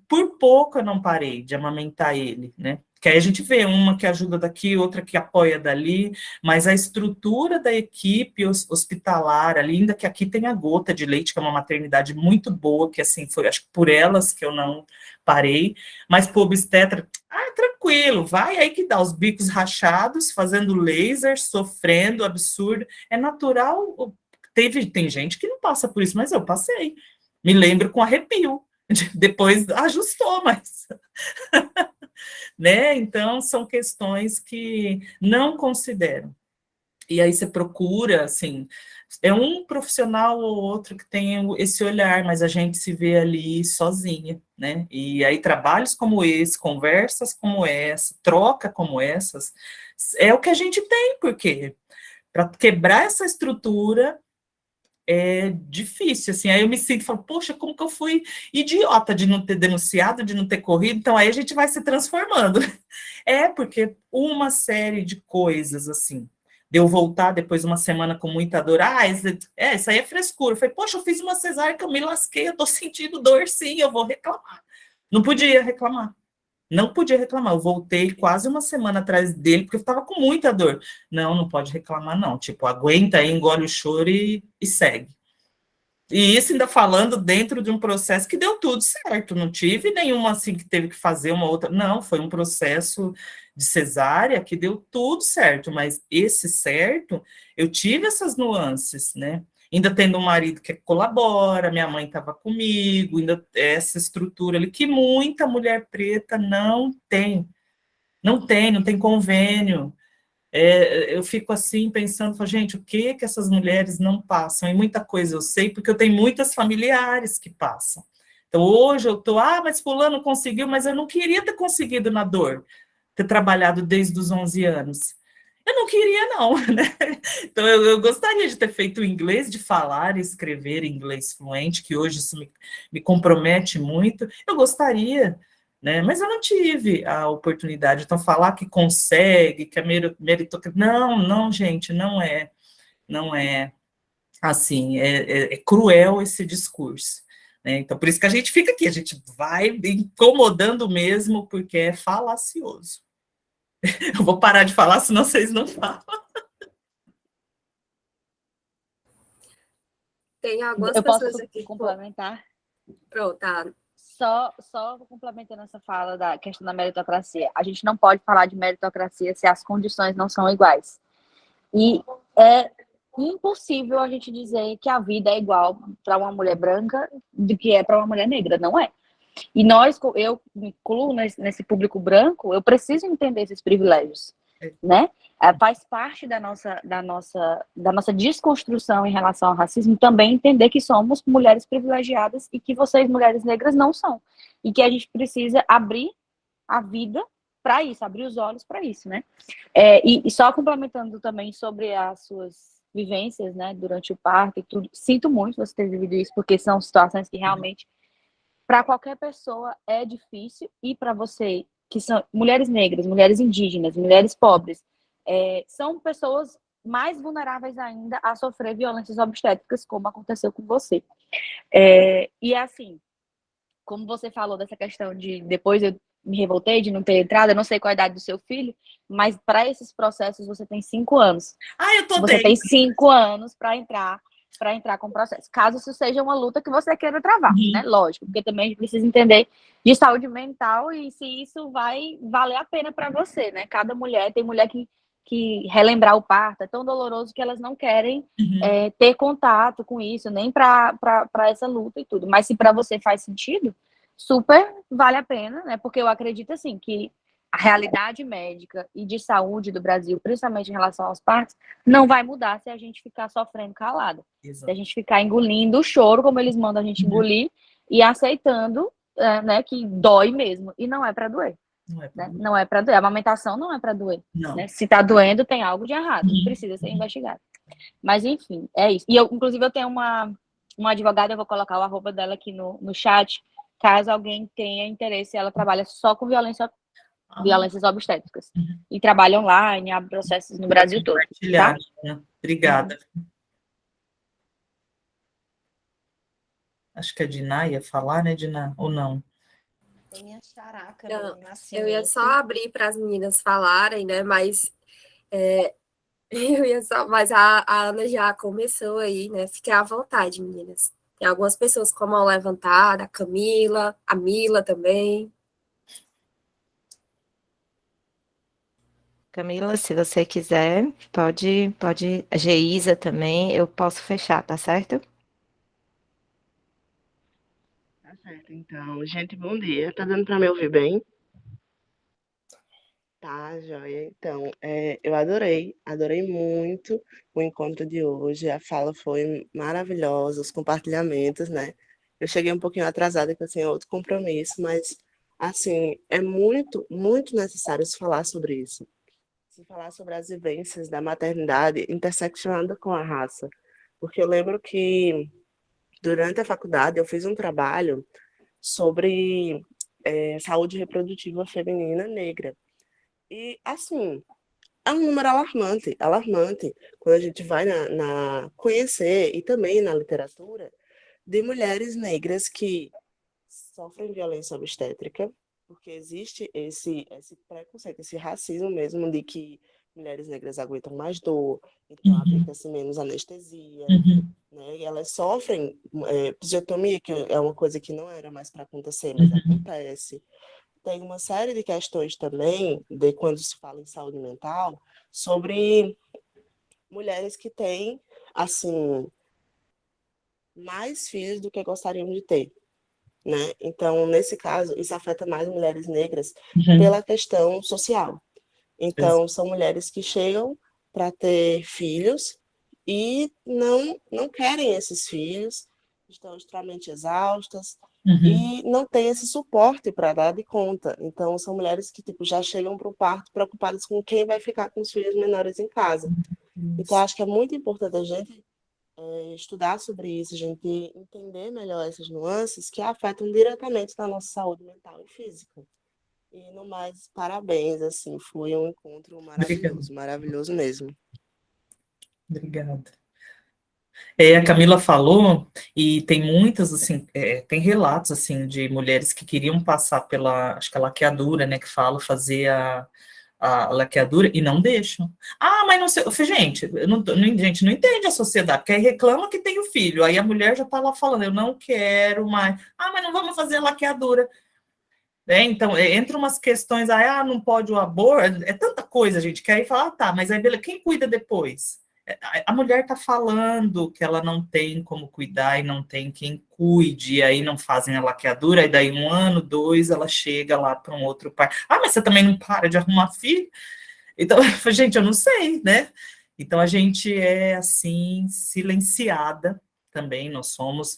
por pouco eu não parei de amamentar ele, né? Que aí a gente vê uma que ajuda daqui, outra que apoia dali, mas a estrutura da equipe hospitalar ali, ainda que aqui tem a Gota de Leite, que é uma maternidade muito boa, que assim, foi acho que por elas que eu não parei, mas pro obstetra, tranquilo, vai aí que dá os bicos rachados, fazendo laser, sofrendo, absurdo, é natural, tem gente que não passa por isso, mas eu passei, me lembro com arrepio, depois ajustou, mas né? Então são questões que não consideram. E aí você procura, assim, é um profissional ou outro que tem esse olhar, mas a gente se vê ali sozinha, né? E aí trabalhos como esse, conversas como essa, troca como essas, é o que a gente tem, porque para quebrar essa estrutura é difícil, assim, aí eu me sinto, falo, poxa, como que eu fui idiota de não ter denunciado, de não ter corrido, então aí a gente vai se transformando. É, porque uma série de coisas, assim, de eu voltar depois de uma semana com muita dor, isso aí é frescura, eu falei, poxa, eu fiz uma cesárea que eu me lasquei, eu tô sentindo dor, sim, eu vou reclamar. Não podia reclamar. Não podia reclamar, eu voltei quase uma semana atrás dele, porque eu estava com muita dor. Não, não pode reclamar, não. Tipo, aguenta aí, engole o choro e segue. E isso ainda falando dentro de um processo que deu tudo certo. Não tive nenhuma assim que teve que fazer uma outra. Não, foi um processo de cesárea que deu tudo certo, mas esse certo, eu tive essas nuances, né? Ainda tendo um marido que colabora, minha mãe estava comigo, ainda essa estrutura ali que muita mulher preta não tem. Não tem convênio. Eu fico assim pensando, gente, o que essas mulheres não passam? E muita coisa eu sei, porque eu tenho muitas familiares que passam. Então, hoje eu estou, mas fulano conseguiu, mas eu não queria ter conseguido na dor, ter trabalhado desde os 11 anos. Eu não queria, não, né? Então, eu gostaria de ter feito inglês, de falar e escrever inglês fluente, que hoje isso me compromete muito. Eu gostaria, né? Mas eu não tive a oportunidade. Então, falar que consegue, que é meritocracia. Não, não, gente, não é. Não é assim, é cruel esse discurso. Né? Então, por isso que a gente fica aqui, a gente vai incomodando mesmo, porque é falacioso. Eu vou parar de falar, senão vocês não falam. Tem algumas Eu pessoas posso aqui. complementar? Pronto, tá. Só complementando essa fala da questão da meritocracia. A gente não pode falar de meritocracia se as condições não são iguais. E é impossível a gente dizer que a vida é igual para uma mulher branca do que é para uma mulher negra. Não é. E eu me incluo nesse público branco, eu preciso entender esses privilégios, né? Faz parte da nossa desconstrução em relação ao racismo também entender que somos mulheres privilegiadas e que vocês, mulheres negras, não são. E que a gente precisa abrir a vida para isso, abrir os olhos para isso, né? E só complementando também sobre as suas vivências, né, durante o parto e tudo, sinto muito você ter vivido isso, porque são situações que realmente, para qualquer pessoa, é difícil, e para você, que são mulheres negras, mulheres indígenas, mulheres pobres, são pessoas mais vulneráveis ainda a sofrer violências obstétricas, como aconteceu com você. E assim, como você falou dessa questão de depois eu me revoltei de não ter entrado, eu não sei qual a idade do seu filho, mas para esses processos você tem 5 anos. Eu tô Você dentro. tem 5 anos para entrar com o processo. Caso isso seja uma luta que você queira travar, né? Lógico, porque também a gente precisa entender de saúde mental e se isso vai valer a pena para você, né? Cada mulher, tem mulher que relembrar o parto é tão doloroso que elas não querem ter contato com isso, nem para essa luta e tudo. Mas se para você faz sentido, super vale a pena, né? Porque eu acredito, assim, que a realidade médica e de saúde do Brasil, principalmente em relação aos partos, não vai mudar se a gente ficar sofrendo calado. Exato. Se a gente ficar engolindo o choro, como eles mandam a gente engolir, e aceitando, né, que dói mesmo. E não é para doer. Não é para doer. A amamentação não é para doer. Né? Se está doendo, tem algo de errado. Precisa ser investigado. Mas, enfim, é isso. E, inclusive, eu tenho uma advogada, eu vou colocar o arroba dela aqui no chat, caso alguém tenha interesse. Ela trabalha só com violências obstétricas. E trabalha online, abre processos no Brasil todo. Tá? Obrigada. Acho que a Diná ia falar, né, Diná? Ou não? Tem minha characa Não, no nascimento. eu ia só abrir para as meninas falarem, né? Mas mas a Ana já começou aí, né? Fiquem à vontade, meninas. Tem algumas pessoas com a mão levantada, a Camila, a Mila também. Camila, se você quiser, pode. A Geisa também, eu posso fechar, tá certo? Tá certo, então. Gente, bom dia. Tá dando para me ouvir bem? Tá, joia. Então, eu adorei muito o encontro de hoje. A fala foi maravilhosa, os compartilhamentos, né? Eu cheguei um pouquinho atrasada, porque eu tinha outro compromisso, mas, assim, é muito, muito necessário se falar sobre isso. Se falar sobre as vivências da maternidade interseccionada com a raça. Porque eu lembro que, durante a faculdade, eu fiz um trabalho sobre saúde reprodutiva feminina negra. E, assim, é um número alarmante, alarmante, quando a gente vai conhecer, e também na literatura, de mulheres negras que sofrem violência obstétrica, porque existe esse preconceito, esse racismo mesmo de que mulheres negras aguentam mais dor, então aplica-se menos anestesia, né? E elas sofrem episiotomia, que é uma coisa que não era mais para acontecer, mas acontece. Tem uma série de questões também, de quando se fala em saúde mental, sobre mulheres que têm, assim, mais filhos do que gostariam de ter, né? Então, nesse caso, isso afeta mais mulheres negras pela questão social. Então, são mulheres que chegam para ter filhos e não querem esses filhos, estão extremamente exaustas, e não tem esse suporte para dar de conta. Então, são mulheres que já chegam para o parto preocupadas com quem vai ficar com os filhos menores em casa. Então, acho que é muito importante a gente estudar sobre isso, a gente entender melhor essas nuances que afetam diretamente na nossa saúde mental e física. E, no mais, parabéns, assim, foi um encontro maravilhoso, maravilhoso mesmo. Obrigada. A Camila falou, e tem muitas, assim, tem relatos, assim, de mulheres que queriam passar pela, acho que a laqueadura, né, que fala, fazer a laqueadura e não deixam. Mas não sei, gente, gente, não entende a sociedade, porque aí reclama que tem o filho, aí a mulher já tá lá falando, eu não quero mais, mas não vamos fazer a laqueadura. Então, entre umas questões, não pode o aborto, é tanta coisa, gente, que aí fala, tá, mas aí quem cuida depois? A mulher está falando que ela não tem como cuidar e não tem quem cuide, e aí não fazem a laqueadura, e daí 1 ano, 2, ela chega lá para um outro pai. Ah, mas você também não para de arrumar filho? Então, gente, eu não sei, né? Então, a gente é, assim, silenciada também, nós somos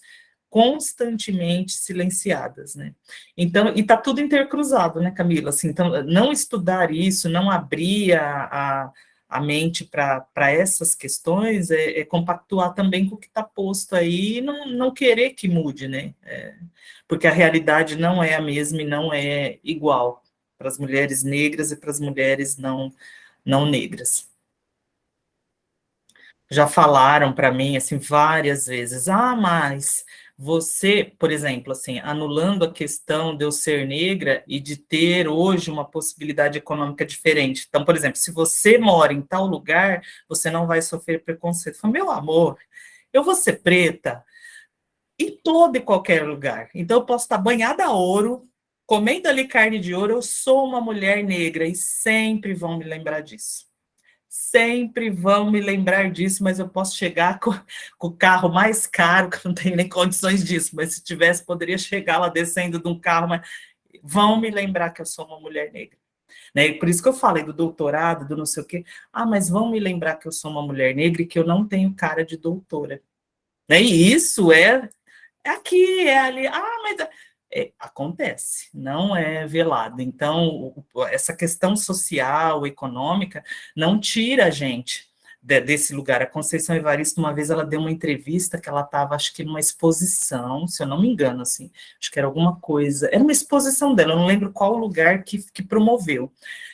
constantemente silenciadas, né? Então, e tá tudo intercruzado, né, Camila? Assim, então, não estudar isso, não abrir a mente para essas questões é compactuar também com o que está posto aí e não querer que mude, né? Porque a realidade não é a mesma e não é igual para as mulheres negras e para as mulheres não negras. Já falaram para mim, assim, várias vezes, mas você, por exemplo, assim, anulando a questão de eu ser negra e de ter hoje uma possibilidade econômica diferente. Então, por exemplo, se você mora em tal lugar, você não vai sofrer preconceito. Eu falo, meu amor, eu vou ser preta em todo e qualquer lugar. Então, eu posso estar banhada a ouro, comendo ali carne de ouro, eu sou uma mulher negra e sempre vão me lembrar disso. Sempre vão me lembrar disso, mas eu posso chegar com o carro mais caro, que eu não tenho nem condições disso, mas se tivesse, poderia chegar lá descendo de um carro, mas vão me lembrar que eu sou uma mulher negra. Né? E por isso que eu falei do doutorado, do não sei o quê. Mas vão me lembrar que eu sou uma mulher negra e que eu não tenho cara de doutora. Né? E isso é aqui, é ali. Mas acontece, não é velado. Então, essa questão social, econômica, não tira a gente desse lugar. A Conceição Evaristo, uma vez, ela deu uma entrevista que ela estava, acho que numa exposição, se eu não me engano, assim, acho que era alguma coisa, era uma exposição dela, eu não lembro qual lugar que promoveu.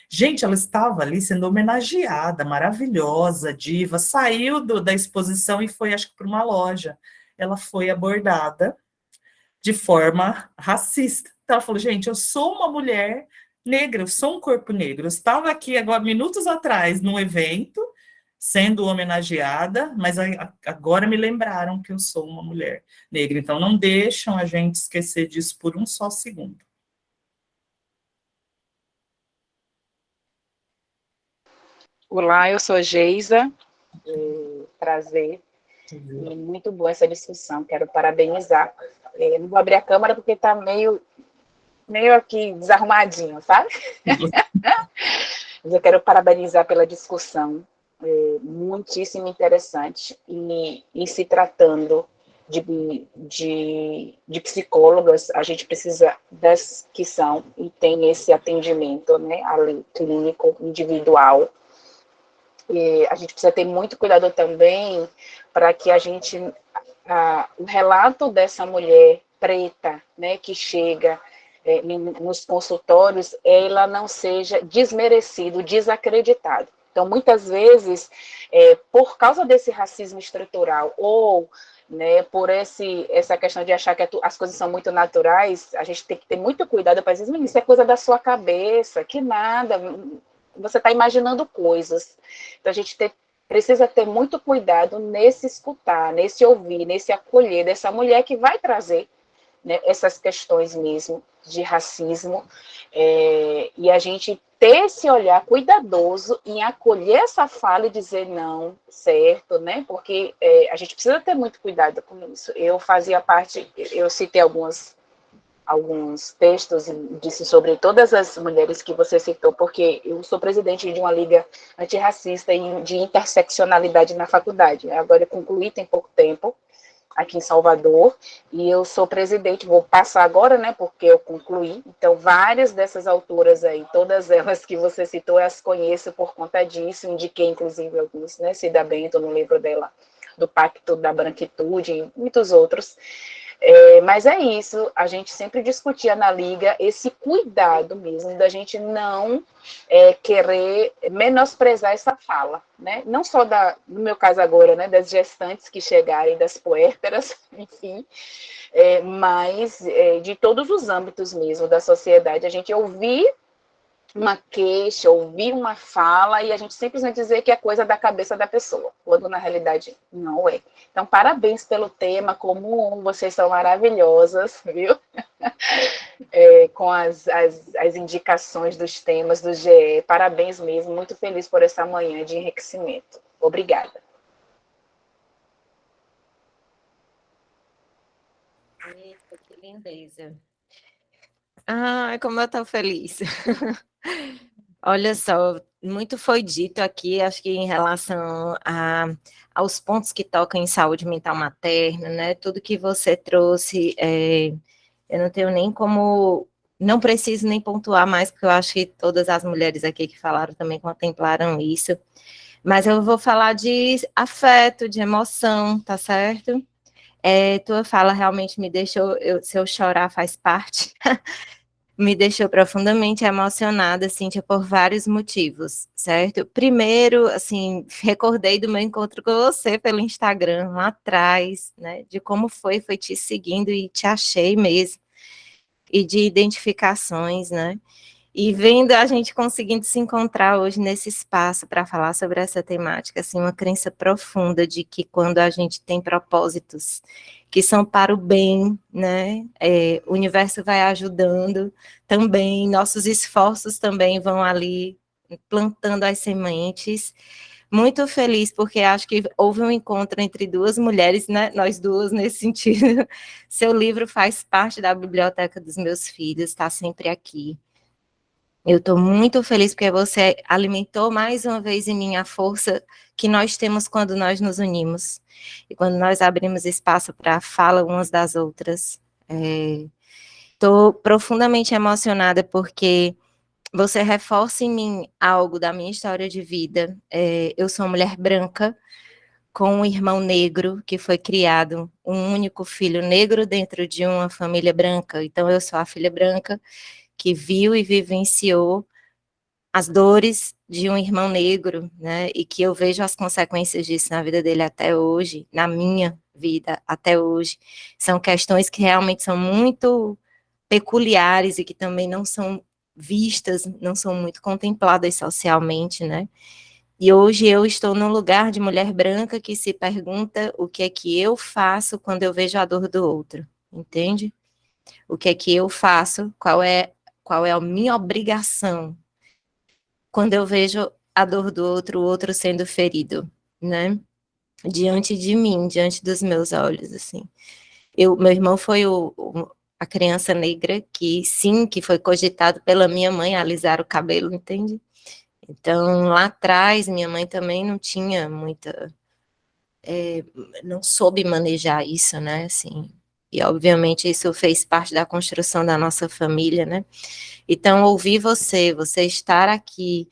Gente, ela estava ali sendo homenageada, maravilhosa, diva, saiu da exposição e foi, acho que, para uma loja. Ela foi abordada de forma racista. Então, ela falou, gente, eu sou uma mulher negra, eu sou um corpo negro. Eu estava aqui agora, minutos atrás, num evento, sendo homenageada, mas agora me lembraram que eu sou uma mulher negra. Então, não deixam a gente esquecer disso por um só segundo. Olá, eu sou a Geisa. Prazer. Muito boa essa discussão. Quero parabenizar. Não vou abrir a câmera porque está meio aqui desarrumadinho, sabe? Mas eu quero parabenizar pela discussão. Muitíssimo interessante. E se tratando de psicólogas, a gente precisa das que são e tem esse atendimento, né, ali, clínico, individual. E a gente precisa ter muito cuidado também para que o relato dessa mulher preta, né, que chega nos consultórios, ela não seja desmerecido, desacreditado. Então, muitas vezes, por causa desse racismo estrutural ou, né, por essa questão de achar que as coisas são muito naturais, a gente tem que ter muito cuidado para dizer, isso é coisa da sua cabeça, que nada, você está imaginando coisas. Então, a gente precisa ter muito cuidado nesse escutar, nesse ouvir, nesse acolher dessa mulher que vai trazer, né, essas questões mesmo de racismo, e a gente ter esse olhar cuidadoso em acolher essa fala e dizer não, certo, né? Porque a gente precisa ter muito cuidado com isso. Eu fazia parte, eu citei alguns textos e disse sobre todas as mulheres que você citou, porque eu sou presidente de uma liga antirracista e de interseccionalidade na faculdade. Agora eu concluí tem pouco tempo, aqui em Salvador, e eu sou presidente, vou passar agora, né, porque eu concluí. Então, várias dessas autoras aí, todas elas que você citou, eu as conheço por conta disso, indiquei inclusive alguns, né, Cida Bento, no livro dela, do Pacto da Branquitude, e muitos outros. Mas é isso, a gente sempre discutia na Liga esse cuidado mesmo da gente não querer menosprezar essa fala, né? Não só no meu caso agora, né, das gestantes que chegarem, das puérperas, enfim, mas de todos os âmbitos mesmo da sociedade, a gente ouvir uma queixa, ouvir uma fala e a gente simplesmente dizer que é coisa da cabeça da pessoa, quando na realidade não é. Então, parabéns pelo tema, como vocês são maravilhosas, viu? Com as indicações dos temas do GE, parabéns mesmo, muito feliz por essa manhã de enriquecimento. Obrigada. Eita, que lindeza. Ai, como eu estou feliz. Olha só, muito foi dito aqui, acho que em relação aos pontos que tocam em saúde mental materna, né? Tudo que você trouxe, eu não tenho nem como, não preciso nem pontuar mais, porque eu acho que todas as mulheres aqui que falaram também contemplaram isso. Mas eu vou falar de afeto, de emoção, tá certo? Tua fala realmente me deixou, se eu chorar faz parte, me deixou profundamente emocionada, Cíntia, por vários motivos, certo? Primeiro, assim, recordei do meu encontro com você pelo Instagram lá atrás, né? De como foi te seguindo e te achei mesmo, e de identificações, né? E vendo a gente conseguindo se encontrar hoje nesse espaço para falar sobre essa temática, assim, uma crença profunda de que quando a gente tem propósitos que são para o bem, né, o universo vai ajudando também, nossos esforços também vão ali plantando as sementes. Muito feliz, porque acho que houve um encontro entre duas mulheres, né, nós duas nesse sentido. Seu livro faz parte da biblioteca dos meus filhos, está sempre aqui. Eu estou muito feliz porque você alimentou mais uma vez em mim a força que nós temos quando nós nos unimos e quando nós abrimos espaço para a fala umas das outras. Estou profundamente emocionada porque você reforça em mim algo da minha história de vida. Eu sou uma mulher branca com um irmão negro que foi criado, um único filho negro dentro de uma família branca. Então eu sou a filha branca que viu e vivenciou as dores de um irmão negro, né, e que eu vejo as consequências disso na vida dele até hoje, na minha vida até hoje, são questões que realmente são muito peculiares e que também não são vistas, não são muito contempladas socialmente, né, e hoje eu estou no lugar de mulher branca que se pergunta o que é que eu faço quando eu vejo a dor do outro, entende? O que é que eu faço, qual é a minha obrigação quando eu vejo a dor do outro, o outro sendo ferido, né? Diante de mim, diante dos meus olhos, assim. Meu irmão foi a criança negra que, sim, que foi cogitado pela minha mãe a alisar o cabelo, entende? Então, lá atrás, minha mãe também não tinha muita, não soube manejar isso, né, assim, e obviamente isso fez parte da construção da nossa família, né? Então, ouvir você estar aqui,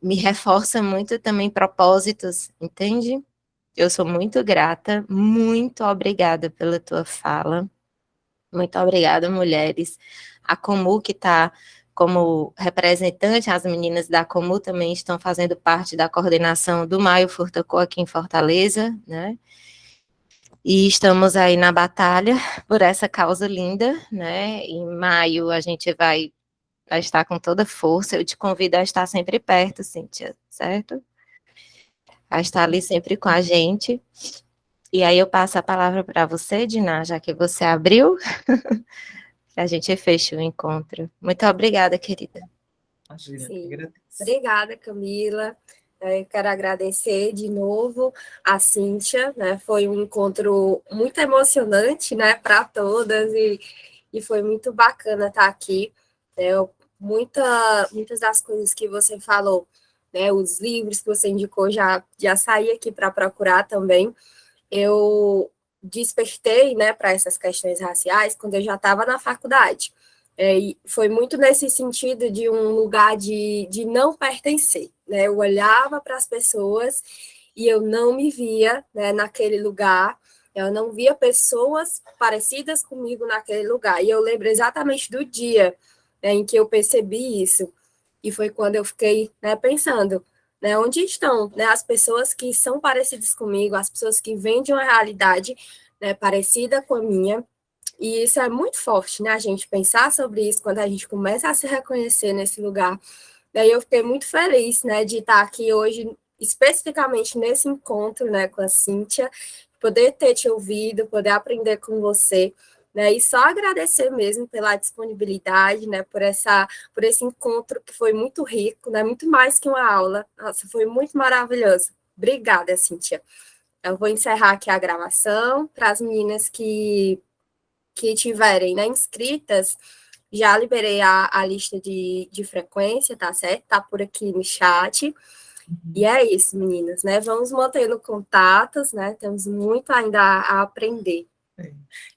me reforça muito também propósitos, entende? Eu sou muito grata, muito obrigada pela tua fala, muito obrigada, mulheres. A Comu, que está como representante, as meninas da Comu também estão fazendo parte da coordenação do Maio Furtacô aqui em Fortaleza, né? E estamos aí na batalha por essa causa linda, né? Em maio a gente vai estar com toda força. Eu te convido a estar sempre perto, Cíntia, certo? A estar ali sempre com a gente. E aí eu passo a palavra para você, Diná, já que você abriu, que a gente feche o encontro. Muito obrigada, querida. Imagina, que Sim. agradeço. Obrigada, Camila. Eu quero agradecer de novo a Cíntia, né? Foi um encontro muito emocionante, né, para todas e foi muito bacana estar aqui. Muitas das coisas que você falou, né, os livros que você indicou já saí aqui para procurar também. Eu despertei, né, para essas questões raciais quando eu já estava na faculdade. E foi muito nesse sentido de um lugar de não pertencer, né? Eu olhava para as pessoas e eu não me via, né, naquele lugar, eu não via pessoas parecidas comigo naquele lugar. E eu lembro exatamente do dia, né, em que eu percebi isso, e foi quando eu fiquei, né, pensando, né, onde estão, né, as pessoas que são parecidas comigo, as pessoas que vêm de uma realidade, né, parecida com a minha. E isso é muito forte, né? A gente pensar sobre isso quando a gente começa a se reconhecer nesse lugar. Daí eu fiquei muito feliz, né, de estar aqui hoje, especificamente nesse encontro, né, com a Cíntia, poder ter te ouvido, poder aprender com você, né, e só agradecer mesmo pela disponibilidade, né, por esse encontro que foi muito rico, né, muito mais que uma aula. Nossa, foi muito maravilhoso. Obrigada, Cíntia. Eu vou encerrar aqui a gravação para as meninas que que tiverem, né, inscritas, já liberei a lista de frequência, tá certo? Tá por aqui no chat. E é isso, meninas, né? Vamos mantendo contatos, né? Temos muito ainda a aprender.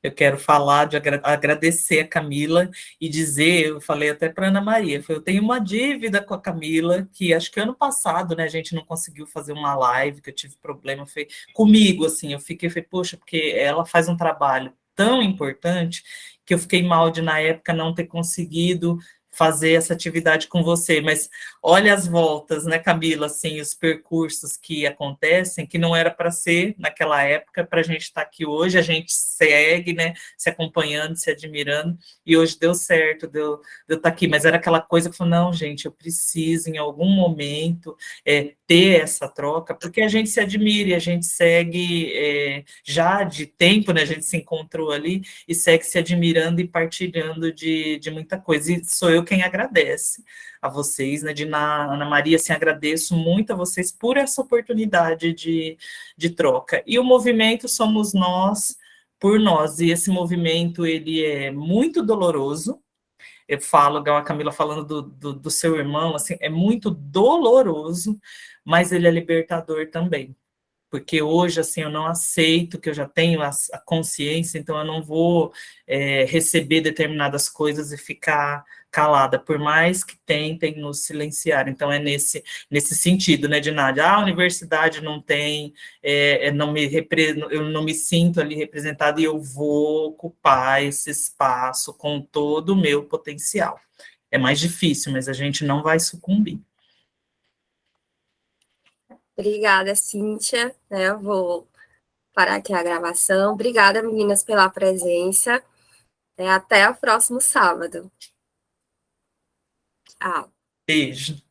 Eu quero falar, agradecer a Camila e dizer, eu falei até para Ana Maria, eu tenho uma dívida com a Camila, que acho que ano passado, né, a gente não conseguiu fazer uma live, que eu tive problema, foi comigo, assim, eu falei, poxa, porque ela faz um trabalho tão importante que eu fiquei mal de, na época, não ter conseguido fazer essa atividade com você, mas olha as voltas, né, Camila, assim, os percursos que acontecem, que não era para ser naquela época, para a gente estar aqui hoje, a gente segue, né, se acompanhando, se admirando, e hoje deu certo, deu estar aqui, mas era aquela coisa que eu falei, não, gente, eu preciso, em algum momento, ter essa troca, porque a gente se admira, e a gente segue, já de tempo, né, a gente se encontrou ali, e segue se admirando e partilhando de muita coisa, e sou eu quem agradece a vocês, né, Ana Maria, assim, agradeço muito a vocês por essa oportunidade de troca, e o movimento somos nós, por nós, e esse movimento, ele é muito doloroso, eu falo, igual a Camila falando do seu irmão, assim, é muito doloroso, mas ele é libertador também, porque hoje, assim, eu não aceito que eu já tenho a consciência, então eu não vou receber determinadas coisas e ficar calada, por mais que tentem nos silenciar. Então, é nesse sentido, né, de nada. A universidade não tem, eu não me sinto ali representada e eu vou ocupar esse espaço com todo o meu potencial. É mais difícil, mas a gente não vai sucumbir. Obrigada, Cíntia. Eu vou parar aqui a gravação. Obrigada, meninas, pela presença. Até o próximo sábado. Tchau. Beijo.